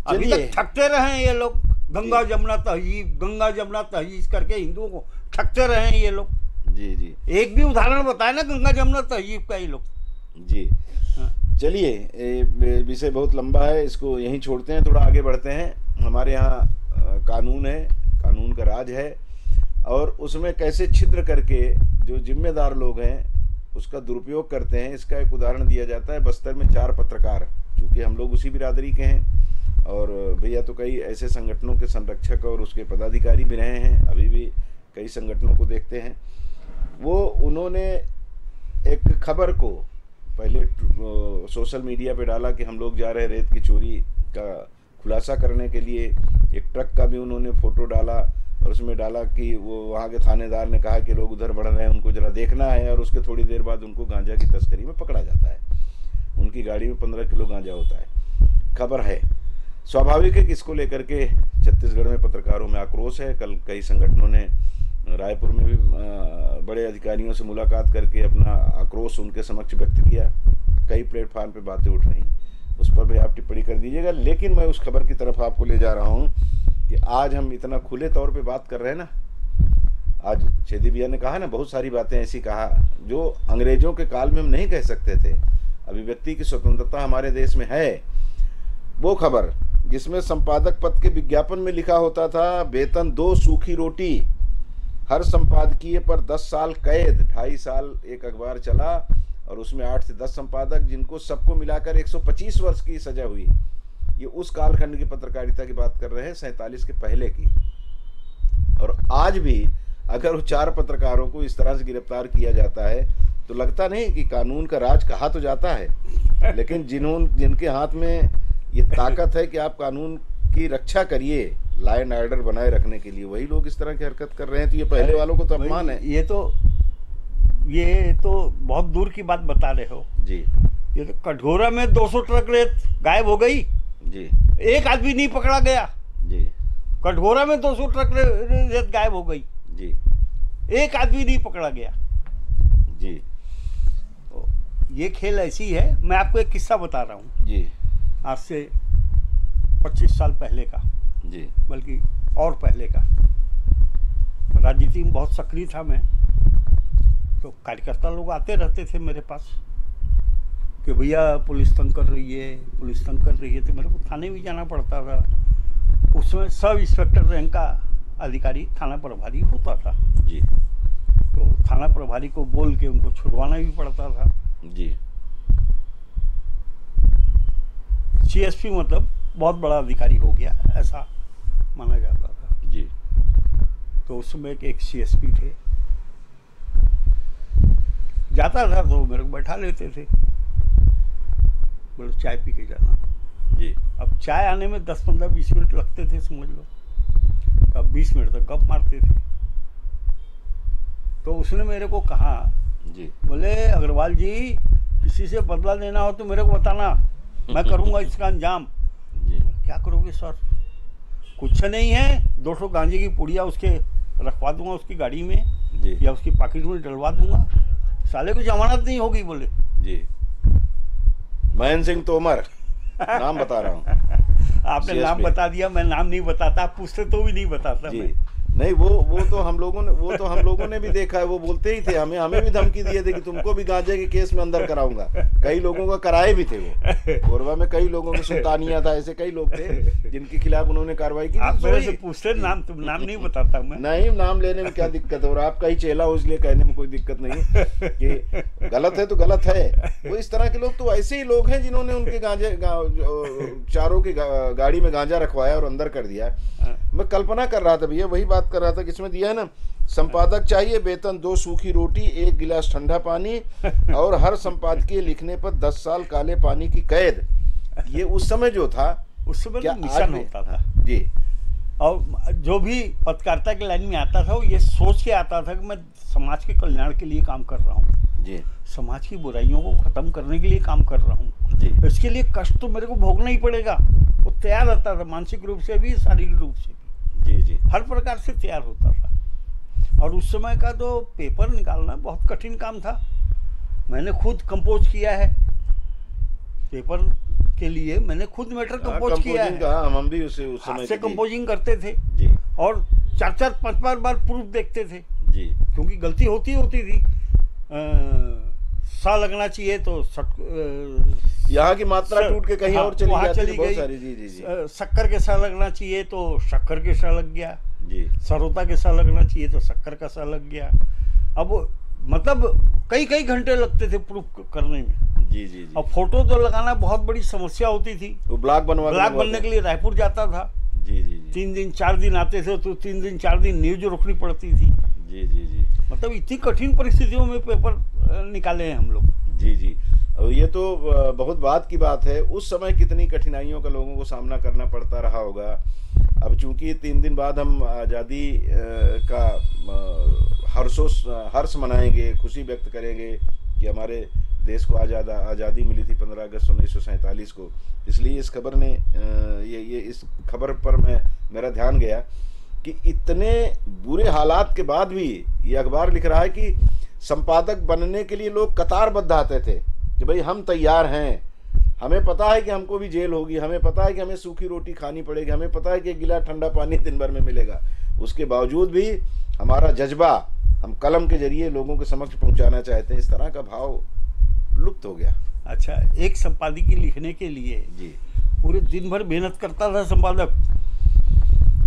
अभी तक ठगते रहे ये लोग, गंगा जमुना तहजीब करके हिंदुओं को ठगते रहे हैं ये लोग। जी जी। एक भी उदाहरण बताए ना गंगा जमुना तहजीब का ये लोग। जी चलिए, विषय बहुत लंबा है, इसको यहीं छोड़ते हैं, थोड़ा आगे बढ़ते हैं। हमारे यहाँ कानून है, कानून का राज है, और उसमें कैसे छिद्र करके जो जिम्मेदार लोग हैं उसका दुरुपयोग करते हैं, इसका एक उदाहरण दिया जाता है। बस्तर में 4 पत्रकार, चूँकि हम लोग उसी बिरादरी के हैं, और भैया तो कई ऐसे संगठनों के संरक्षक और उसके पदाधिकारी भी रहे हैं, अभी भी कई संगठनों को देखते हैं। उन्होंने एक खबर को पहले सोशल मीडिया पे डाला कि हम लोग जा रहे हैं रेत की चोरी का खुलासा करने के लिए। एक ट्रक का भी उन्होंने फोटो डाला, और उसमें डाला कि वो वहाँ के थानेदार ने कहा कि लोग उधर बढ़ रहे हैं, उनको जरा देखना है। और उसके थोड़ी देर बाद उनको गांजा की तस्करी में पकड़ा जाता है। उनकी गाड़ी में 15 किलो गांजा होता है। खबर है, स्वाभाविक है कि इसको लेकर के छत्तीसगढ़ में पत्रकारों में आक्रोश है। कल कई संगठनों ने रायपुर में भी बड़े अधिकारियों से मुलाकात करके अपना आक्रोश उनके समक्ष व्यक्त किया। कई प्लेटफार्म पे बातें उठ रही, उस पर भी आप टिप्पणी कर दीजिएगा। लेकिन मैं उस खबर की तरफ आपको ले जा रहा हूँ कि आज हम इतना खुले तौर पे बात कर रहे हैं ना। आज छेदी भैया ने कहा ना, बहुत सारी बातें ऐसी कहा जो अंग्रेजों के काल में हम नहीं कह सकते थे। अभिव्यक्ति की स्वतंत्रता हमारे देश में है। वो खबर जिसमें संपादक पद के विज्ञापन में लिखा होता था, वेतन 2 सूखी रोटी, हर संपादकीय पर 10 साल कैद, 2.5 साल एक अखबार चला और उसमें 8 से 10 संपादक, जिनको सबको मिलाकर 125 वर्ष की सजा हुई। ये उस कालखंड की पत्रकारिता की बात कर रहे हैं, 47 के पहले की। और आज भी अगर वो 4 पत्रकारों को इस तरह से गिरफ्तार किया जाता है तो लगता नहीं कि कानून का राज कहा तो जाता है, लेकिन जिनके हाथ में ये ताकत है कि आप कानून की रक्षा करिए, लॉ एंड ऑर्डर बनाए रखने के लिए, वही लोग इस तरह की हरकत कर रहे हैं। तो ये पहले वालों को तो अपमान है। ये तो बहुत दूर की बात बता रहे हो जी। ये तो कटघोरा में 200 ट्रक रेत गायब हो गई जी, एक आदमी नहीं पकड़ा गया जी। कटघोरा में 200 ट्रक रेत गायब हो गई जी, एक आदमी नहीं पकड़ा गया जी। तो ये खेल ऐसी है। मैं आपको एक किस्सा बता रहा हूँ जी, आज से 25 साल पहले का जी, बल्कि और पहले का। राजनीति में बहुत सक्रिय था मैं, तो कार्यकर्ता लोग आते रहते थे मेरे पास कि भैया पुलिस तंग कर रही है, पुलिस तंग कर रही है। तो मेरे को थाने भी जाना पड़ता था। उसमें सब इंस्पेक्टर रैंक का अधिकारी थाना प्रभारी होता था जी, तो थाना प्रभारी को बोल के उनको छुड़वाना भी पड़ता था जी। सीएसपी मतलब बहुत बड़ा अधिकारी हो गया, ऐसा माना जाता था जी। तो उस समय एक सीएसपी थे, जाता था तो मेरे को बैठा लेते थे, बोलो चाय पी के जाना जी। अब चाय आने में 10, 15, 20 मिनट लगते थे समझ लो। अब 20 मिनट तक गप मारते थे। तो उसने मेरे को कहा जी, बोले अग्रवाल जी किसी से बदला लेना हो तो मेरे को बताना, मैं करूँगा इसका अंजाम जी। क्या करोगे सर? कुछ नहीं है, 200 गांजे की पुड़िया उसके रखवा दूंगा उसकी गाड़ी में जी, या उसकी पॉकेट में डलवा दूंगा, साले को जमानत नहीं होगी। बोले जी। महेंद्र सिंह तोमर नाम बता रहा हूँ। आपने नाम बता दिया, मैं नाम नहीं बताता, आप पूछते तो भी नहीं बताता मैं। नहीं, वो तो हम लोगों ने भी देखा है। वो बोलते ही थे, हमें भी धमकी दिए थे कि तुमको भी गांजे के केस में अंदर कराऊंगा। कई लोगों का कराए भी थे। वो कोरबा में कई लोगों के सुल्तानिया था, ऐसे कई लोग थे जिनके खिलाफ उन्होंने कार्रवाई की। आप मेरे से पूछते नाम, तुम नाम नहीं बताता मैं। नहीं, नाम लेने में क्या दिक्कत है, और आपका ही चेला हो इसलिए कहने में कोई दिक्कत नहीं है कि गलत है तो गलत है। वो इस तरह के लोग तो ऐसे ही लोग हैं जिन्होंने उनके चारों की गाड़ी में गांजा रखवाया और अंदर कर दिया। मैं कल्पना कर रहा था भैया, वही बात कर रहा था कि इसमें दिया है ना, संपादक चाहिए वेतन, 2 सूखी रोटी, 1 गिलास ठंडा पानी और हर संपादकीय लिखने पर 10 साल काले पानी की कैद। ये उस समय जो था, उस समय क्या मिशन होता था जी। और जो भी पत्रकारिता की लाइन में आता था वो ये सोच के आता था कि मैं समाज के कल्याण के लिए काम कर रहा हूँ जी, समाज की बुराइयों को खत्म करने के लिए काम कर रहा हूँ जी। इसके लिए कष्ट तो मेरे को भोगना ही पड़ेगा। वो तैयार रहता था, मानसिक रूप से भी, शारीरिक रूप से भी जी जी, हर प्रकार से तैयार होता था। और उस समय का तो पेपर निकालना बहुत कठिन काम था। मैंने खुद कंपोज किया है पेपर के लिए, मैंने खुद मैटर कंपोज किया है। हम भी उस समय से कंपोजिंग करते थे जी, और 4-4, 5-5 बार प्रूफ देखते थे जी, क्योंकि गलती होती थी। सा लगना चाहिए तो यहाँ की मात्रा टूट के कहीं और चली चली गई। जी जी जी। शक्कर के सा लगना चाहिए तो शक्कर के सा लग गया जी, सरोता के सा लगना चाहिए तो शक्कर का सा लग गया। अब मतलब कई घंटे लगते थे प्रूफ करने में जी जी। और फोटो तो लगाना बहुत बड़ी समस्या होती थी। वो ब्लॉग बनने के लिए रायपुर जाता था जी जी। 3 दिन 4 दिन आते थे तो 3 दिन 4 दिन न्यूज रोकनी पड़ती थी जी जी जी। मतलब इतनी कठिन परिस्थितियों में पेपर निकाले हैं हम लोग जी जी। और ये तो बहुत बात की बात है, उस समय कितनी कठिनाइयों का लोगों को सामना करना पड़ता रहा होगा। अब चूंकि 3 दिन बाद हम आज़ादी का हर्ष मनाएंगे, खुशी व्यक्त करेंगे कि हमारे देश को आज़ादी मिली थी 15 अगस्त 1947 को, इसलिए इस खबर ने इस खबर पर मेरा ध्यान गया कि इतने बुरे हालात के बाद भी ये अखबार लिख रहा है कि संपादक बनने के लिए लोग कतारबद्ध आते थे कि भाई हम तैयार हैं, हमें पता है कि हमको भी जेल होगी, हमें पता है कि हमें सूखी रोटी खानी पड़ेगी, हमें पता है कि 1 गिलास ठंडा पानी दिन भर में मिलेगा। उसके बावजूद भी हमारा जज्बा हम कलम के जरिए लोगों के समक्ष पहुंचाना चाहते हैं। इस तरह का भाव लुप्त हो गया। अच्छा, एक संपादकीय लिखने के लिए जी पूरे दिन भर मेहनत करता था संपादक,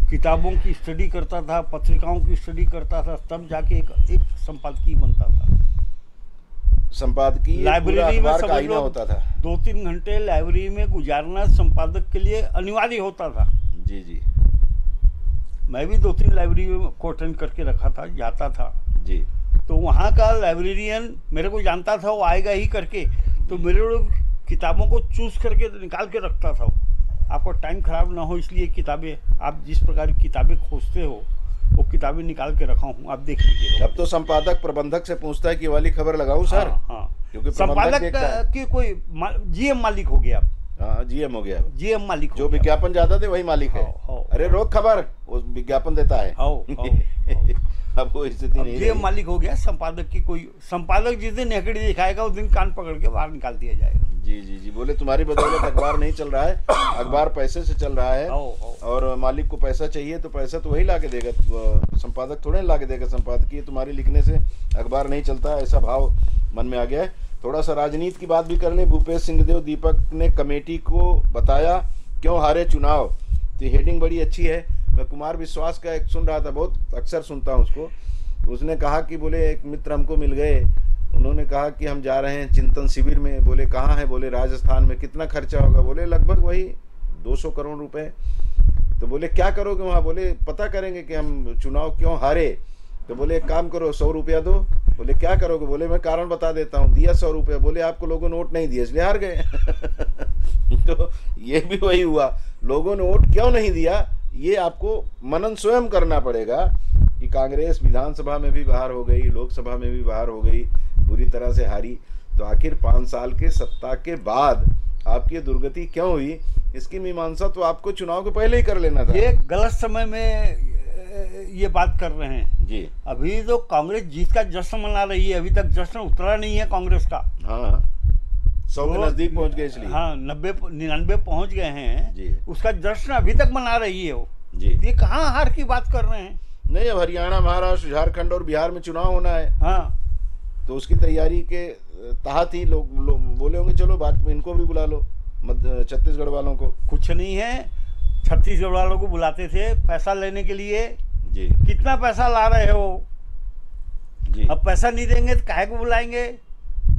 किताबों की स्टडी करता था, पत्रिकाओं की स्टडी करता था, तब जाके एक संपादकीय बनता था। संपादकीय लाइब्रेरी में का आईना होता था। 2-3 घंटे लाइब्रेरी में गुजारना संपादक के लिए अनिवार्य होता था। जी जी। मैं भी 2-3 लाइब्रेरी को अटेंड करके रखा था, जाता था जी। तो वहाँ का लाइब्रेरियन मेरे को जानता था, वो आएगा ही करके, तो मेरे लोग किताबों को चूज करके निकाल के रखता था। आपको टाइम खराब ना हो इसलिए किताबें, आप जिस प्रकार की किताबें खोजते हो वो किताबें निकाल के रखा हूँ, आप देख लीजिए। अब तो संपादक प्रबंधक से पूछता है कि वाली खबर लगाऊं सर। हाँ, क्योंकि संपादक की कोई जीएम मालिक हो गया। हाँ, जीएम हो गया, जीएम मालिक, जो विज्ञापन ज्यादा दे वही मालिक है। अरे रोक खबर, वो विज्ञापन देता है। अब वो स्थिति नहीं, जीएम मालिक हो गया। संपादक की कोई, संपादक जिस दिन नेकड़ी दिखाएगा उस दिन कान पकड़ के बाहर निकाल दिया जाएगा। जी जी जी। बोले तुम्हारी बदौलत अखबार नहीं चल रहा है, अखबार पैसे से चल रहा है, और मालिक को पैसा चाहिए तो पैसा तो वही ला के देगा, संपादक थोड़े ला के देगा। संपादकीय तुम्हारी लिखने से अखबार नहीं चलता, ऐसा भाव मन में आ गया है। थोड़ा सा राजनीति की बात भी कर लें। भूपेश सिंहदेव दीपक ने कमेटी को बताया क्यों हारे चुनाव, तो हेडिंग बड़ी अच्छी है। मैं कुमार विश्वास का एक सुन रहा था, बहुत अक्सर सुनता हूँ उसको। उसने कहा कि बोले एक मित्र हमको मिल गए, उन्होंने कहा कि हम जा रहे हैं चिंतन शिविर में। बोले कहाँ है? बोले राजस्थान में। कितना खर्चा होगा? बोले लगभग वही 200 करोड़ रुपए। तो बोले क्या करोगे वहाँ? बोले पता करेंगे कि हम चुनाव क्यों हारे। तो बोले एक काम करो, 100 रुपया दो। बोले क्या करोगे? बोले मैं कारण बता देता हूँ। दिया 100 रुपया। बोले आपको लोगों ने वोट नहीं दिया इसलिए हार गए। तो ये भी वही हुआ, लोगों ने वोट क्यों नहीं दिया, ये आपको मनन स्वयं करना पड़ेगा। कि कांग्रेस विधानसभा में भी बाहर हो गई, लोकसभा में भी बाहर हो गई, बुरी तरह से हारी। तो आखिर 5 साल के सत्ता के बाद आपकी दुर्गति क्यों हुई, इसकी मीमांसा तो आपको चुनाव के पहले ही कर लेना था। ये गलत समय में ये बात कर रहे हैं जी। अभी तो कांग्रेस जीत का जश्न मना रही है, अभी तक जश्न उतरा नहीं है कांग्रेस का। हाँ, 100 के नजदीक पहुंच गए इसलिए। हाँ, 90-99 पहुंच गए हैं जी। उसका जश्न अभी तक मना रही है वो जी। ये कहाँ हार की बात कर रहे हैं? नहीं, अब हरियाणा, महाराष्ट्र, झारखंड और बिहार में चुनाव होना है। हाँ, तो उसकी तैयारी के तहत ही लोग बोले होंगे चलो बात, इनको भी बुला लो, छत्तीसगढ़ वालों को। कुछ नहीं है, छत्तीसगढ़ वालों को बुलाते थे पैसा लेने के लिए जी। कितना पैसा ला रहे हो जी। अब पैसा नहीं देंगे तो काहे को बुलाएंगे?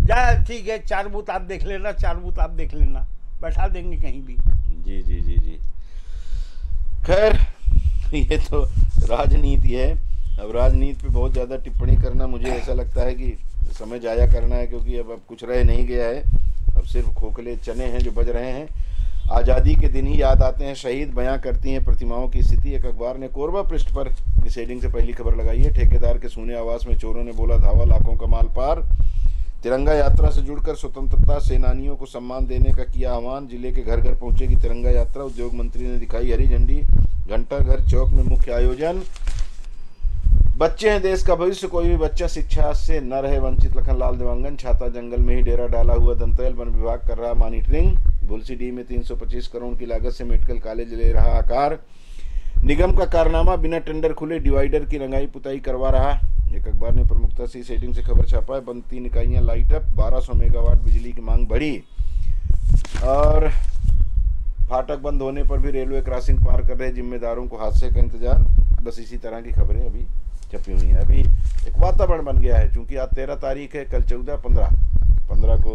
जा ठीक है, 4 बूथ आप देख लेना, 4 बूथ आप देख लेना, बैठा देंगे कहीं भी। जी जी जी जी। खैर, ये तो राजनीति है। अब राजनीति पे बहुत ज़्यादा टिप्पणी करना मुझे ऐसा लगता है कि समय जाया करना है, क्योंकि अब कुछ रह नहीं गया है। अब सिर्फ खोखले चने हैं जो बज रहे हैं। आज़ादी के दिन ही याद आते हैं शहीद, बयां करती हैं प्रतिमाओं की स्थिति। एक अखबार ने कोरबा पृष्ठ पर इस हेडिंग से पहली खबर लगाई है। ठेकेदार के सोने आवास में चोरों ने बोला धावा, लाखों का माल पार। तिरंगा यात्रा से जुड़कर स्वतंत्रता सेनानियों को सम्मान देने का किया आह्वान। जिले के घर घर पहुंचेगी तिरंगा यात्रा। उद्योग मंत्री ने दिखाई हरी झंडी। घंटाघर चौक में मुख्य आयोजन। बच्चे हैं देश का भविष्य, कोई भी बच्चा शिक्षा से न रहे वंचित। लखनलाल देवांगन। छाता जंगल में ही डेरा डाला हुआ दंतैल, वन विभाग कर रहा मॉनिटरिंग। बुलसीडी में 325 करोड़ की लागत से मेडिकल कॉलेज ले रहा आकार। निगम का कारनामा, बिना टेंडर खुले डिवाइडर की रंगाई पुताई करवा रहा। एक अखबार ने प्रमुखता से इस हेडिंग से खबर छापा है। बंद 3 इकाइयां लाइट अप, 1200 मेगावाट बिजली की मांग बढ़ी। और फाटक बंद होने पर भी रेलवे क्रॉसिंग पार कर रहे जिम्मेदारों को हादसे का इंतजार। बस इसी तरह की खबरें अभी छपी हुई हैं। अभी एक वातावरण बन गया है, चूंकि आज 13 तारीख है, कल 14, 15 को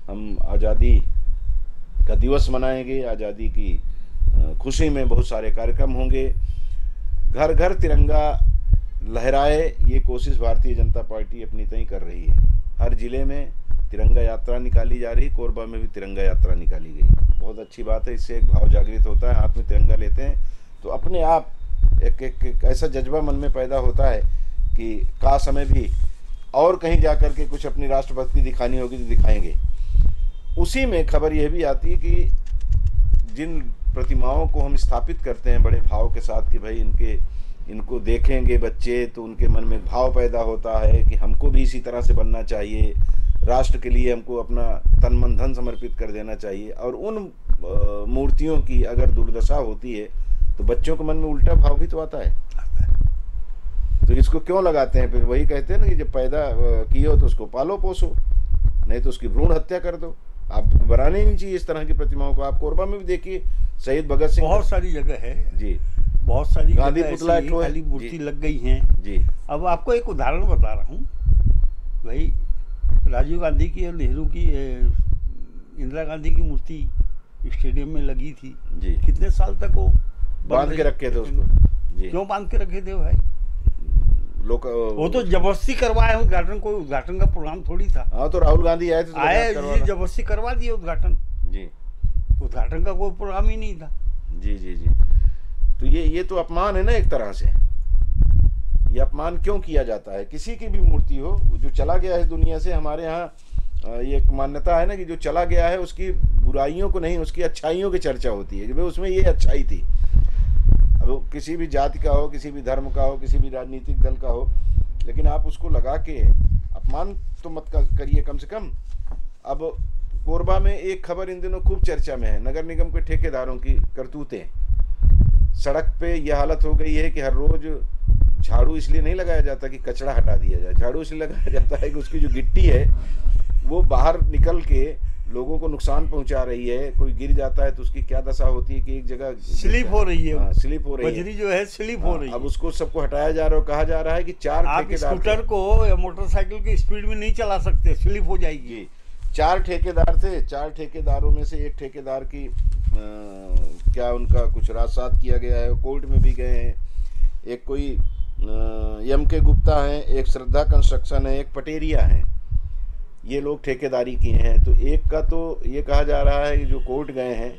हम आज़ादी का दिवस मनाएंगे। आज़ादी की खुशी में बहुत सारे कार्यक्रम होंगे। घर घर तिरंगा लहराए, ये कोशिश भारतीय जनता पार्टी अपनी तय कर रही है। हर जिले में तिरंगा यात्रा निकाली जा रही। कोरबा में भी तिरंगा यात्रा निकाली गई। बहुत अच्छी बात है, इससे एक भाव जागृत होता है। हाथ में तिरंगा लेते हैं तो अपने आप एक ऐसा जज्बा मन में पैदा होता है कि काश हमें भी और कहीं जाकर के कुछ अपनी राष्ट्रभक्ति दिखानी होगी तो दिखाएंगे। उसी में खबर यह भी आती है कि जिन प्रतिमाओं को हम स्थापित करते हैं बड़े भाव के साथ कि भाई इनको देखेंगे बच्चे तो उनके मन में भाव पैदा होता है कि हमको भी इसी तरह से बनना चाहिए, राष्ट्र के लिए हमको अपना तन मन धन समर्पित कर देना चाहिए। और उन मूर्तियों की अगर दुर्दशा होती है तो बच्चों के मन में उल्टा भाव भी तो आता है। तो इसको क्यों लगाते हैं? फिर वही कहते हैं ना कि जब पैदा किए हो तो उसको पालो पोसो, नहीं तो उसकी भ्रूण हत्या कर दो। आप बनाने नहीं चाहिए इस तरह की प्रतिमाओं को। आप कोरबा में भी देखिए, शहीद भगत सिंह, बहुत सारी जगह है जी, बहुत सारी गांधी पुतला खाली मूर्ति लग गई हैं जी। अब आपको एक उदाहरण बता रहा हूँ भाई, राजीव गांधी की और नेहरू की, इंदिरा गांधी की मूर्ति स्टेडियम में लगी थी जी। कितने साल तक वो बांध के रखे थे उसको जी। क्यों बांध के रखे थे भाई? लोग वो तो जबरदस्ती करवाए उद्घाटन, कोई उद्घाटन का प्रोग्राम थोड़ी था। हाँ तो राहुल गांधी आए थे तो आए जबरदस्ती करवा दिए उद्घाटन जी। उद्घाटन का कोई प्रोग्राम ही नहीं था जी जी जी। तो ये तो अपमान है ना एक तरह से। ये अपमान क्यों किया जाता है? किसी की भी मूर्ति हो, जो चला गया है दुनिया से, हमारे यहाँ ये एक मान्यता है ना कि जो चला गया है उसकी बुराइयों को नहीं, उसकी अच्छाइयों की चर्चा होती है कि भाई उसमें ये अच्छाई थी। अब वो किसी भी जाति का हो, किसी भी धर्म का हो, किसी भी राजनीतिक दल का हो, लेकिन आप उसको लगा के अपमान तो मत करिए कम से कम। अब कोरबा में एक खबर इन दिनों खूब चर्चा में है, नगर निगम के ठेकेदारों की करतूतें। सड़क पे यह हालत हो गई है कि हर रोज झाड़ू इसलिए नहीं लगाया जाता कि कचरा हटा दिया जाए, झाड़ू इसलिए लगाया जाता है कि उसकी जो गिट्टी है वो बाहर निकल के लोगों को नुकसान पहुंचा रही है। कोई गिर जाता है तो उसकी क्या दशा होती है कि एक जगह स्लिप हो रही है। स्लिप हो रही है, बजरी जो है स्लिप हो रही है। अब उसको सबको हटाया जा रहा है। कहा जा रहा है कि 4 ठेकेदार, स्कूटर को या मोटरसाइकिल की स्पीड में नहीं चला सकते, स्लिप हो जाएगी। 4 ठेकेदार थे, 4 ठेकेदारों में से एक ठेकेदार की क्या उनका कुछ राजसात किया गया है, कोर्ट में भी गए हैं। एक कोई एम के गुप्ता हैं, एक श्रद्धा कंस्ट्रक्शन है, एक पटेरिया है। ये लोग ठेकेदारी किए हैं। तो एक का तो ये कहा जा रहा है कि जो कोर्ट गए हैं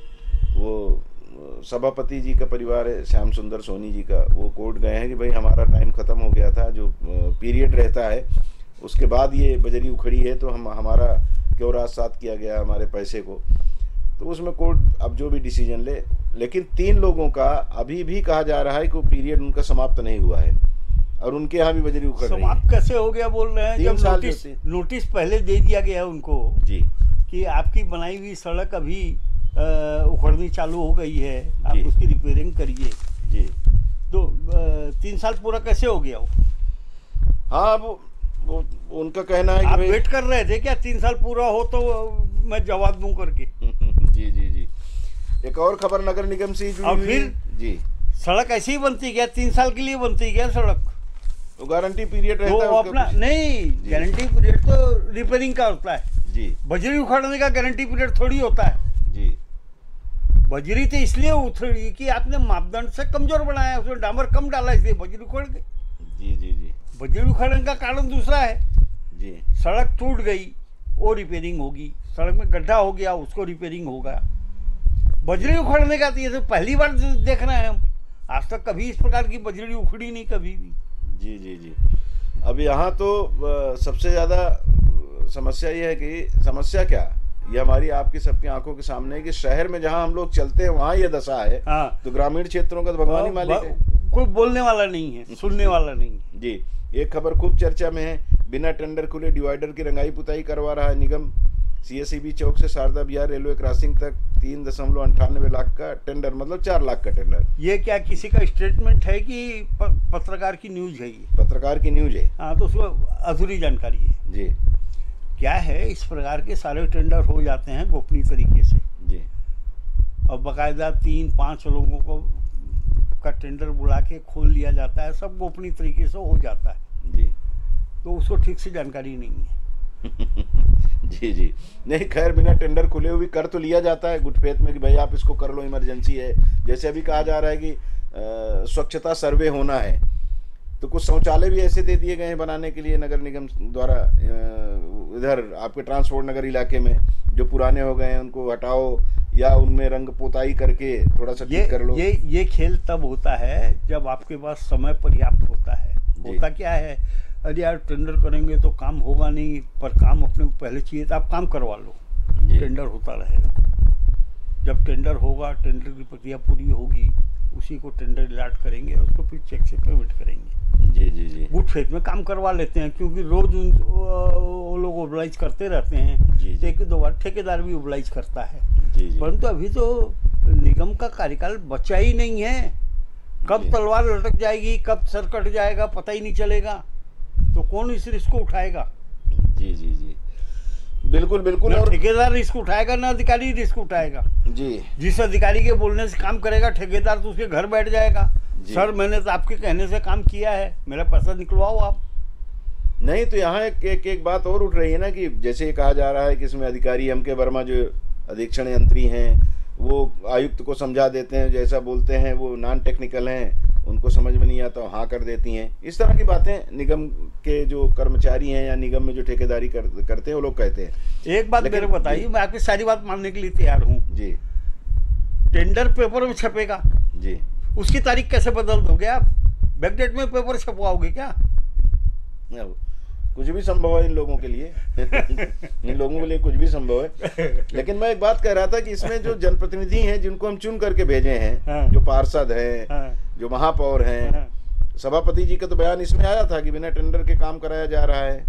वो सभापति जी का परिवार है, श्याम सुंदर सोनी जी का, वो कोर्ट गए हैं कि भाई हमारा टाइम ख़त्म हो गया था, जो पीरियड रहता है उसके बाद ये बजरी उखड़ी है तो हमारा क्यों राजसात किया गया हमारे पैसे को। तो उसमें कोर्ट अब जो भी डिसीजन ले, लेकिन 3 लोगों का अभी भी कहा जा रहा है कि वो पीरियड उनका समाप्त नहीं हुआ है और उनके यहाँ भी बजरी उखड़ रही है। समाप्त कैसे हो गया बोल रहे हैं? जब नोटिस पहले दे दिया गया उनको जी कि आपकी बनाई हुई सड़क अभी उखड़नी चालू हो गई है, आप उसकी रिपेयरिंग करिए जी। तो 3 साल पूरा कैसे हो गया वो? हाँ वो उनका कहना है कि आप वेट कर रहे थे क्या 3 साल पूरा हो तो मैं जवाब दूं करके? जी जी जी। एक और खबर नगर निगम से जुड़ी और फिर जी, सड़क ऐसे ही बनती क्या? 3 साल के लिए बनती क्या सड़क? तो गारंटी पीरियड रहता है अपना नहीं, गारंटी पीरियड तो रिपेयरिंग का होता है जी। बजरी उखाड़ने का गारंटी पीरियड थोड़ी होता है जी। बजरी तो इसलिए उखड़ी कि आपने मापदंड से कमजोर बनाया, उसमें डामर कम डाला इसलिए बजरी उखड़ गई। जी जी जी। बजरी उखड़ने का कारण दूसरा है जी। सड़क टूट गई वो रिपेयरिंग होगी, सड़क में गड्ढा हो गया उसको रिपेयरिंग होगा। बजरी उखड़ने का तो ये तो पहली बार देख रहे हैं हम, आज तक कभी इस प्रकार की बजरी उखड़ी नहीं कभी भी। जी जी जी। अब यहाँ तो सबसे ज़्यादा समस्या ये है कि समस्या क्या, ये हमारी आपकी सबकी आंखों के सामने है कि शहर में जहाँ हम लोग चलते हैं वहाँ ये दशा है। हाँ। तो ग्रामीण क्षेत्रों का तो भगवान ही मालिक है, कोई बोलने वाला नहीं है, सुनने वाला नहीं है जी। एक खबर खूब चर्चा में है, बिना टेंडर खुले डिवाइडर की रंगाई पुताई करवा रहा है निगम। CSEB चौक से शारदा बिहार रेलवे क्रॉसिंग तक 3.98 लाख का टेंडर, मतलब 4 लाख का टेंडर। ये क्या किसी का स्टेटमेंट है कि पत्रकार की न्यूज है? ये पत्रकार की न्यूज है। हाँ, तो उसमें अधूरी जानकारी है जी। क्या है, इस प्रकार के सारे टेंडर हो जाते हैं गोपनीय तरीके से जी। और बाकायदा 3-5 लोगों को का टेंडर बुला के खोल लिया जाता है, सब गोपनीय तरीके से हो जाता है जी। तो उसको ठीक से जानकारी नहीं है जी जी। नहीं, खैर बिना टेंडर खुले हुए कर तो लिया जाता है गुटफेत में कि भाई आप इसको कर लो, इमरजेंसी है। जैसे अभी कहा जा रहा है कि स्वच्छता सर्वे होना है, तो कुछ शौचालय भी ऐसे दे दिए गए हैं बनाने के लिए नगर निगम द्वारा। इधर आपके ट्रांसपोर्ट नगर इलाके में जो पुराने हो गए हैं उनको हटाओ या उनमें रंग पोताई करके थोड़ा सा ठीक कर लो। ये खेल तब होता है जब आपके पास समय पर्याप्त होता है। होता क्या है, अरे यार टेंडर करेंगे तो काम होगा नहीं, पर काम अपने को पहले चाहिए तो आप काम करवा लो, टेंडर होता रहेगा। जब टेंडर होगा, टेंडर की प्रक्रिया पूरी होगी, उसी को टेंडर अलाट करेंगे, उसको फिर चेक से पेमेंट करेंगे। जी जी जी। गुड फेथ में काम करवा लेते हैं क्योंकि रोज वो लोग ओबलाइज करते रहते हैं, तो 1-2 बार ठेकेदार भी ओबलाइज करता है। परंतु अभी तो निगम का कार्यकाल बचा ही नहीं है, कब तलवार लटक जाएगी, कब सर कट जाएगा पता ही नहीं चलेगा, तो कौन इस रिस्क को उठाएगा? जी जी जी, बिल्कुल बिल्कुल। और ठेकेदार रिस्क उठाएगा ना अधिकारी रिस्क उठाएगा जी। जिस अधिकारी के बोलने से काम करेगा ठेकेदार तो उसके घर बैठ जाएगा, सर मैंने तो आपके कहने से काम किया है, मेरा पैसा निकलवाओ आप। नहीं तो यहाँ एक बात और उठ रही है ना कि जैसे ये कहा जा रहा है कि इसमें अधिकारी एम के वर्मा जो अधीक्षण यंत्री हैं वो आयुक्त को समझा देते हैं, जैसा बोलते हैं वो नॉन टेक्निकल हैं, उनको समझ में नहीं आता हाँ कर देती हैं। इस तरह की बातें निगम के जो कर्मचारी हैं या निगम में जो ठेकेदारी करते हैं वो लोग कहते हैं। एक बात मेरे को बताइए, मैं आपकी सारी बात मानने के लिए तैयार हूँ जी। टेंडर पेपर में छपेगा जी, उसकी तारीख कैसे बदल दोगे आप? बैकडेट में पेपर छपवाओगे क्या? कुछ भी संभव है इन लोगों के लिए इन लोगों के लिए कुछ भी संभव है। लेकिन मैं एक बात कह रहा था कि इसमें जो जनप्रतिनिधि हैं जिनको हम चुन करके भेजे हैं, हाँ। जो पार्षद हैं, हाँ। जो महापौर हैं, हाँ। सभापति जी का तो बयान इसमें आया था कि बिना टेंडर के काम कराया जा रहा है।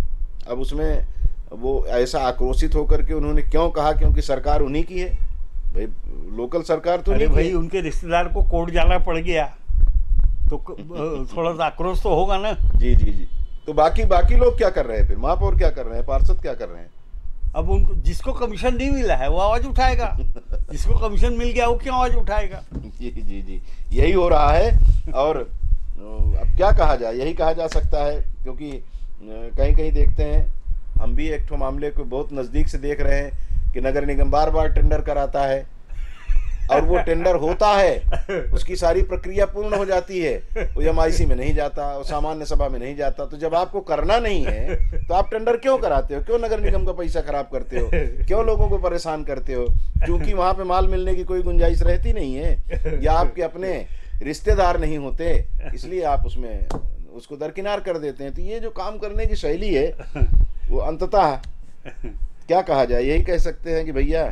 अब उसमें वो ऐसा आक्रोशित होकर के उन्होंने क्यों कहा, क्योंकि सरकार उन्हीं की है भाई, लोकल सरकार तो नहीं भाई, उनके रिश्तेदार को कोर्ट जाना पड़ गया तो थोड़ा सा आक्रोश तो होगा ना। जी जी जी। तो बाकी लोग क्या कर रहे हैं फिर? महापौर क्या कर रहे हैं, पार्षद क्या कर रहे हैं? अब उनको जिसको कमीशन नहीं मिला है वो आवाज उठाएगा, जिसको कमीशन मिल गया वो क्यों आवाज उठाएगा? जी जी जी, यही हो रहा है। और अब क्या कहा जाए, यही कहा जा सकता है, क्योंकि कहीं कहीं देखते हैं, हम भी एक ठो मामले को बहुत नज़दीक से देख रहे हैं कि नगर निगम बार बार टेंडर कराता है और वो टेंडर होता है, उसकी सारी प्रक्रिया पूर्ण हो जाती है, वो एमआईसी में नहीं जाता, वो सामान्य सभा में नहीं जाता। तो जब आपको करना नहीं है तो आप टेंडर क्यों कराते हो? क्यों नगर निगम का पैसा खराब करते हो? क्यों लोगों को परेशान करते हो? क्योंकि वहां पे माल मिलने की कोई गुंजाइश रहती नहीं है, या आपके अपने रिश्तेदार नहीं होते, इसलिए आप उसको दरकिनार कर देते हैं। तो ये जो काम करने की शैली है वो अंततः क्या कहा जाए, यही कह सकते हैं कि भैया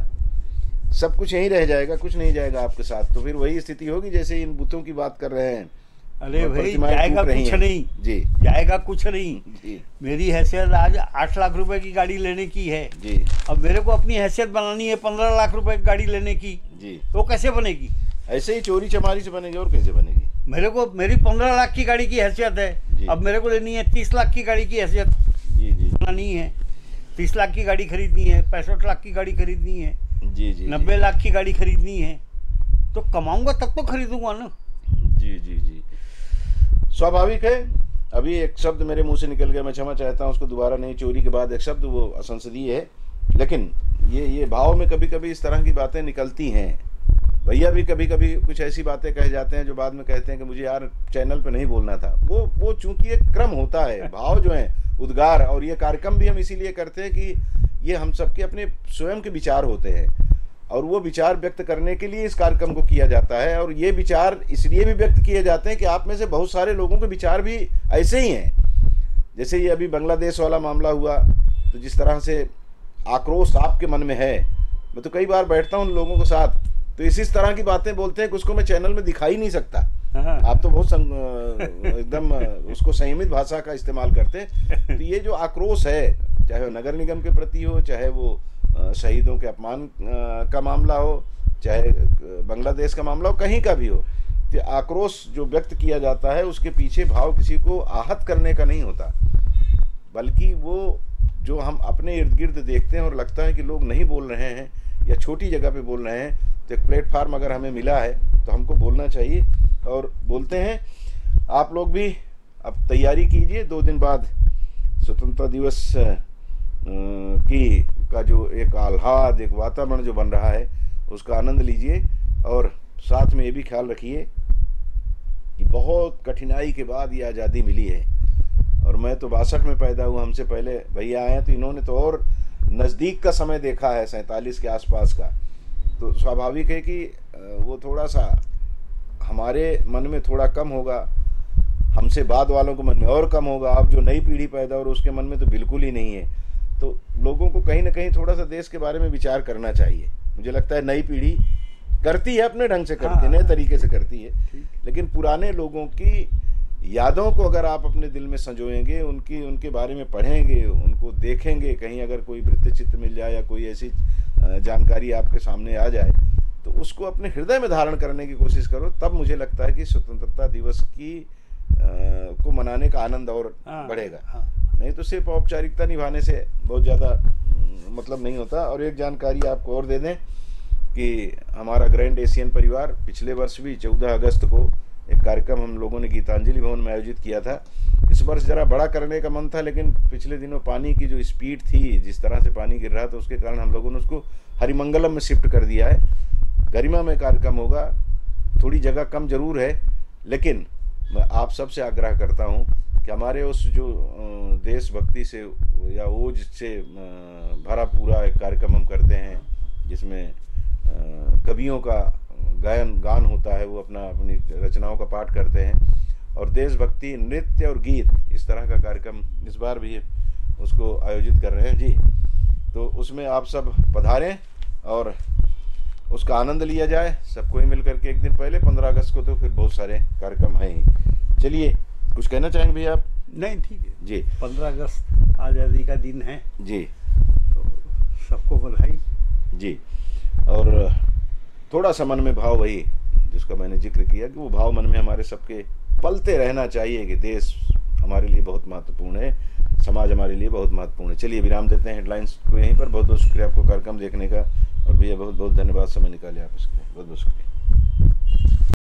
सब कुछ यहीं रह जाएगा, कुछ नहीं जाएगा आपके साथ। तो फिर वही स्थिति होगी जैसे इन बुतों की बात कर रहे हैं। अरे भाई जाएगा कुछ नहीं जी, जाएगा कुछ नहीं जी। मेरी हैसियत आज 8 लाख रुपए की गाड़ी लेने की है जी, अब मेरे को अपनी हैसियत बनानी है 15 लाख रुपए की गाड़ी लेने की जी, तो कैसे बनेगी? ऐसे ही चोरी चमारी से बनेगी, और कैसे बनेगी? मेरी 15 लाख की गाड़ी की हैसियत है, अब मेरे को लेनी है 30 लाख की गाड़ी की हैसियत जी जी, बनानी है 30 लाख की गाड़ी खरीदनी है, 65 लाख की गाड़ी खरीदनी है जी जी, 90 लाख की गाड़ी खरीदनी है, तो कमाऊंगा तब तो खरीदूंगा ना। जी जी जी, स्वाभाविक है। अभी एक शब्द मेरे मुंह से निकल गया, मैं क्षमा चाहता हूँ उसको दोबारा नहीं, चोरी के बाद एक शब्द वो असंसदीय है, लेकिन ये भाव में कभी कभी इस तरह की बातें निकलती हैं। भैया भी कभी कभी कुछ ऐसी बातें कह जाते हैं जो बाद में कहते हैं कि मुझे यार चैनल पे नहीं बोलना था। वो चूंकि एक क्रम होता है, भाव जो है उद्गार, और ये कार्यक्रम भी हम इसीलिए करते हैं कि ये हम सबके अपने स्वयं के विचार होते हैं, और वो विचार व्यक्त करने के लिए इस कार्यक्रम को किया जाता है। और ये विचार इसलिए भी व्यक्त किए जाते हैं कि आप में से बहुत सारे लोगों के विचार भी ऐसे ही हैं। जैसे ये अभी बांग्लादेश वाला मामला हुआ, तो जिस तरह से आक्रोश आपके मन में है, मैं तो कई बार बैठता हूँ उन लोगों के साथ, तो इसी तरह की बातें बोलते हैं कि उसको मैं चैनल में दिखा ही नहीं सकता। आप तो बहुत एकदम उसको संयमित भाषा का इस्तेमाल करते हैं। तो ये जो आक्रोश है, चाहे वो नगर निगम के प्रति हो, चाहे वो शहीदों के अपमान का मामला हो, चाहे बांग्लादेश का मामला हो, कहीं का भी हो, तो आक्रोश जो व्यक्त किया जाता है उसके पीछे भाव किसी को आहत करने का नहीं होता, बल्कि वो जो हम अपने इर्द गिर्द देखते हैं और लगता है कि लोग नहीं बोल रहे हैं या छोटी जगह पे बोल रहे हैं, तो एक प्लेटफार्म अगर हमें मिला है तो हमको बोलना चाहिए, और बोलते हैं। आप लोग भी अब तैयारी कीजिए, 2 दिन बाद स्वतंत्रता दिवस का जो एक आह्लाद, एक वातावरण जो बन रहा है उसका आनंद लीजिए, और साथ में ये भी ख्याल रखिए कि बहुत कठिनाई के बाद ये आज़ादी मिली है। और मैं तो 62 में पैदा हुआ, हमसे पहले भैया आए हैं, तो इन्होंने तो और नज़दीक का समय देखा है, 47 के आसपास का। तो स्वाभाविक है कि वो थोड़ा सा हमारे मन में थोड़ा कम होगा, हमसे बाद वालों के मन में और कम होगा। अब जो नई पीढ़ी पैदा हो रही उसके मन में तो बिल्कुल ही नहीं है। तो लोगों को कहीं ना कहीं थोड़ा सा देश के बारे में विचार करना चाहिए। मुझे लगता है नई पीढ़ी करती है, अपने ढंग से करती है, नए तरीके से करती है, लेकिन पुराने लोगों की यादों को अगर आप अपने दिल में संजोएंगे, उनके बारे में पढ़ेंगे, उनको देखेंगे, कहीं अगर कोई वृत्तचित्र मिल जाए या कोई ऐसी जानकारी आपके सामने आ जाए, तो उसको अपने हृदय में धारण करने की कोशिश करो। तब मुझे लगता है कि स्वतंत्रता दिवस को मनाने का आनंद और बढ़ेगा। नहीं तो सिर्फ औपचारिकता निभाने से बहुत ज़्यादा मतलब नहीं होता। और एक जानकारी आपको और दे दें कि हमारा ग्रैंड एशियन परिवार पिछले वर्ष भी 14 अगस्त को एक कार्यक्रम हम लोगों ने गीतांजलि भवन में आयोजित किया था। इस वर्ष ज़रा बड़ा करने का मन था, लेकिन पिछले दिनों पानी की जो स्पीड थी, जिस तरह से पानी गिर रहा था, उसके कारण हम लोगों ने उसको हरिमंगलम में शिफ्ट कर दिया है। गरिमा में कार्यक्रम होगा, थोड़ी जगह कम जरूर है, लेकिन मैं आप सबसे आग्रह करता हूँ कि हमारे उस जो देशभक्ति से या ओज से भरा पूरा एक कार्यक्रम हम करते हैं, जिसमें कवियों का गान होता है, वो अपनी रचनाओं का पाठ करते हैं, और देशभक्ति नृत्य और गीत, इस तरह का कार्यक्रम इस बार भी उसको आयोजित कर रहे हैं जी। तो उसमें आप सब पधारें और उसका आनंद लिया जाए, सबको ही मिल करके। एक दिन पहले 15 अगस्त को तो फिर बहुत सारे कार्यक्रम हैं ही। चलिए, कुछ कहना चाहेंगे भैया आप? नहीं, ठीक है जी। 15 अगस्त आज़ादी का दिन है जी, तो सबको बधाई जी। और थोड़ा सा मन में भाव वही जिसका मैंने जिक्र किया कि वो भाव मन में हमारे सबके पलते रहना चाहिए कि देश हमारे लिए बहुत महत्वपूर्ण है, समाज हमारे लिए बहुत महत्वपूर्ण है। चलिए विराम देते हैं हेडलाइंस को यहीं पर। बहुत बहुत शुक्रिया आपको कार्यक्रम देखने का, और भैया बहुत बहुत धन्यवाद, समय निकाले आप इसके लिए, बहुत बहुत शुक्रिया।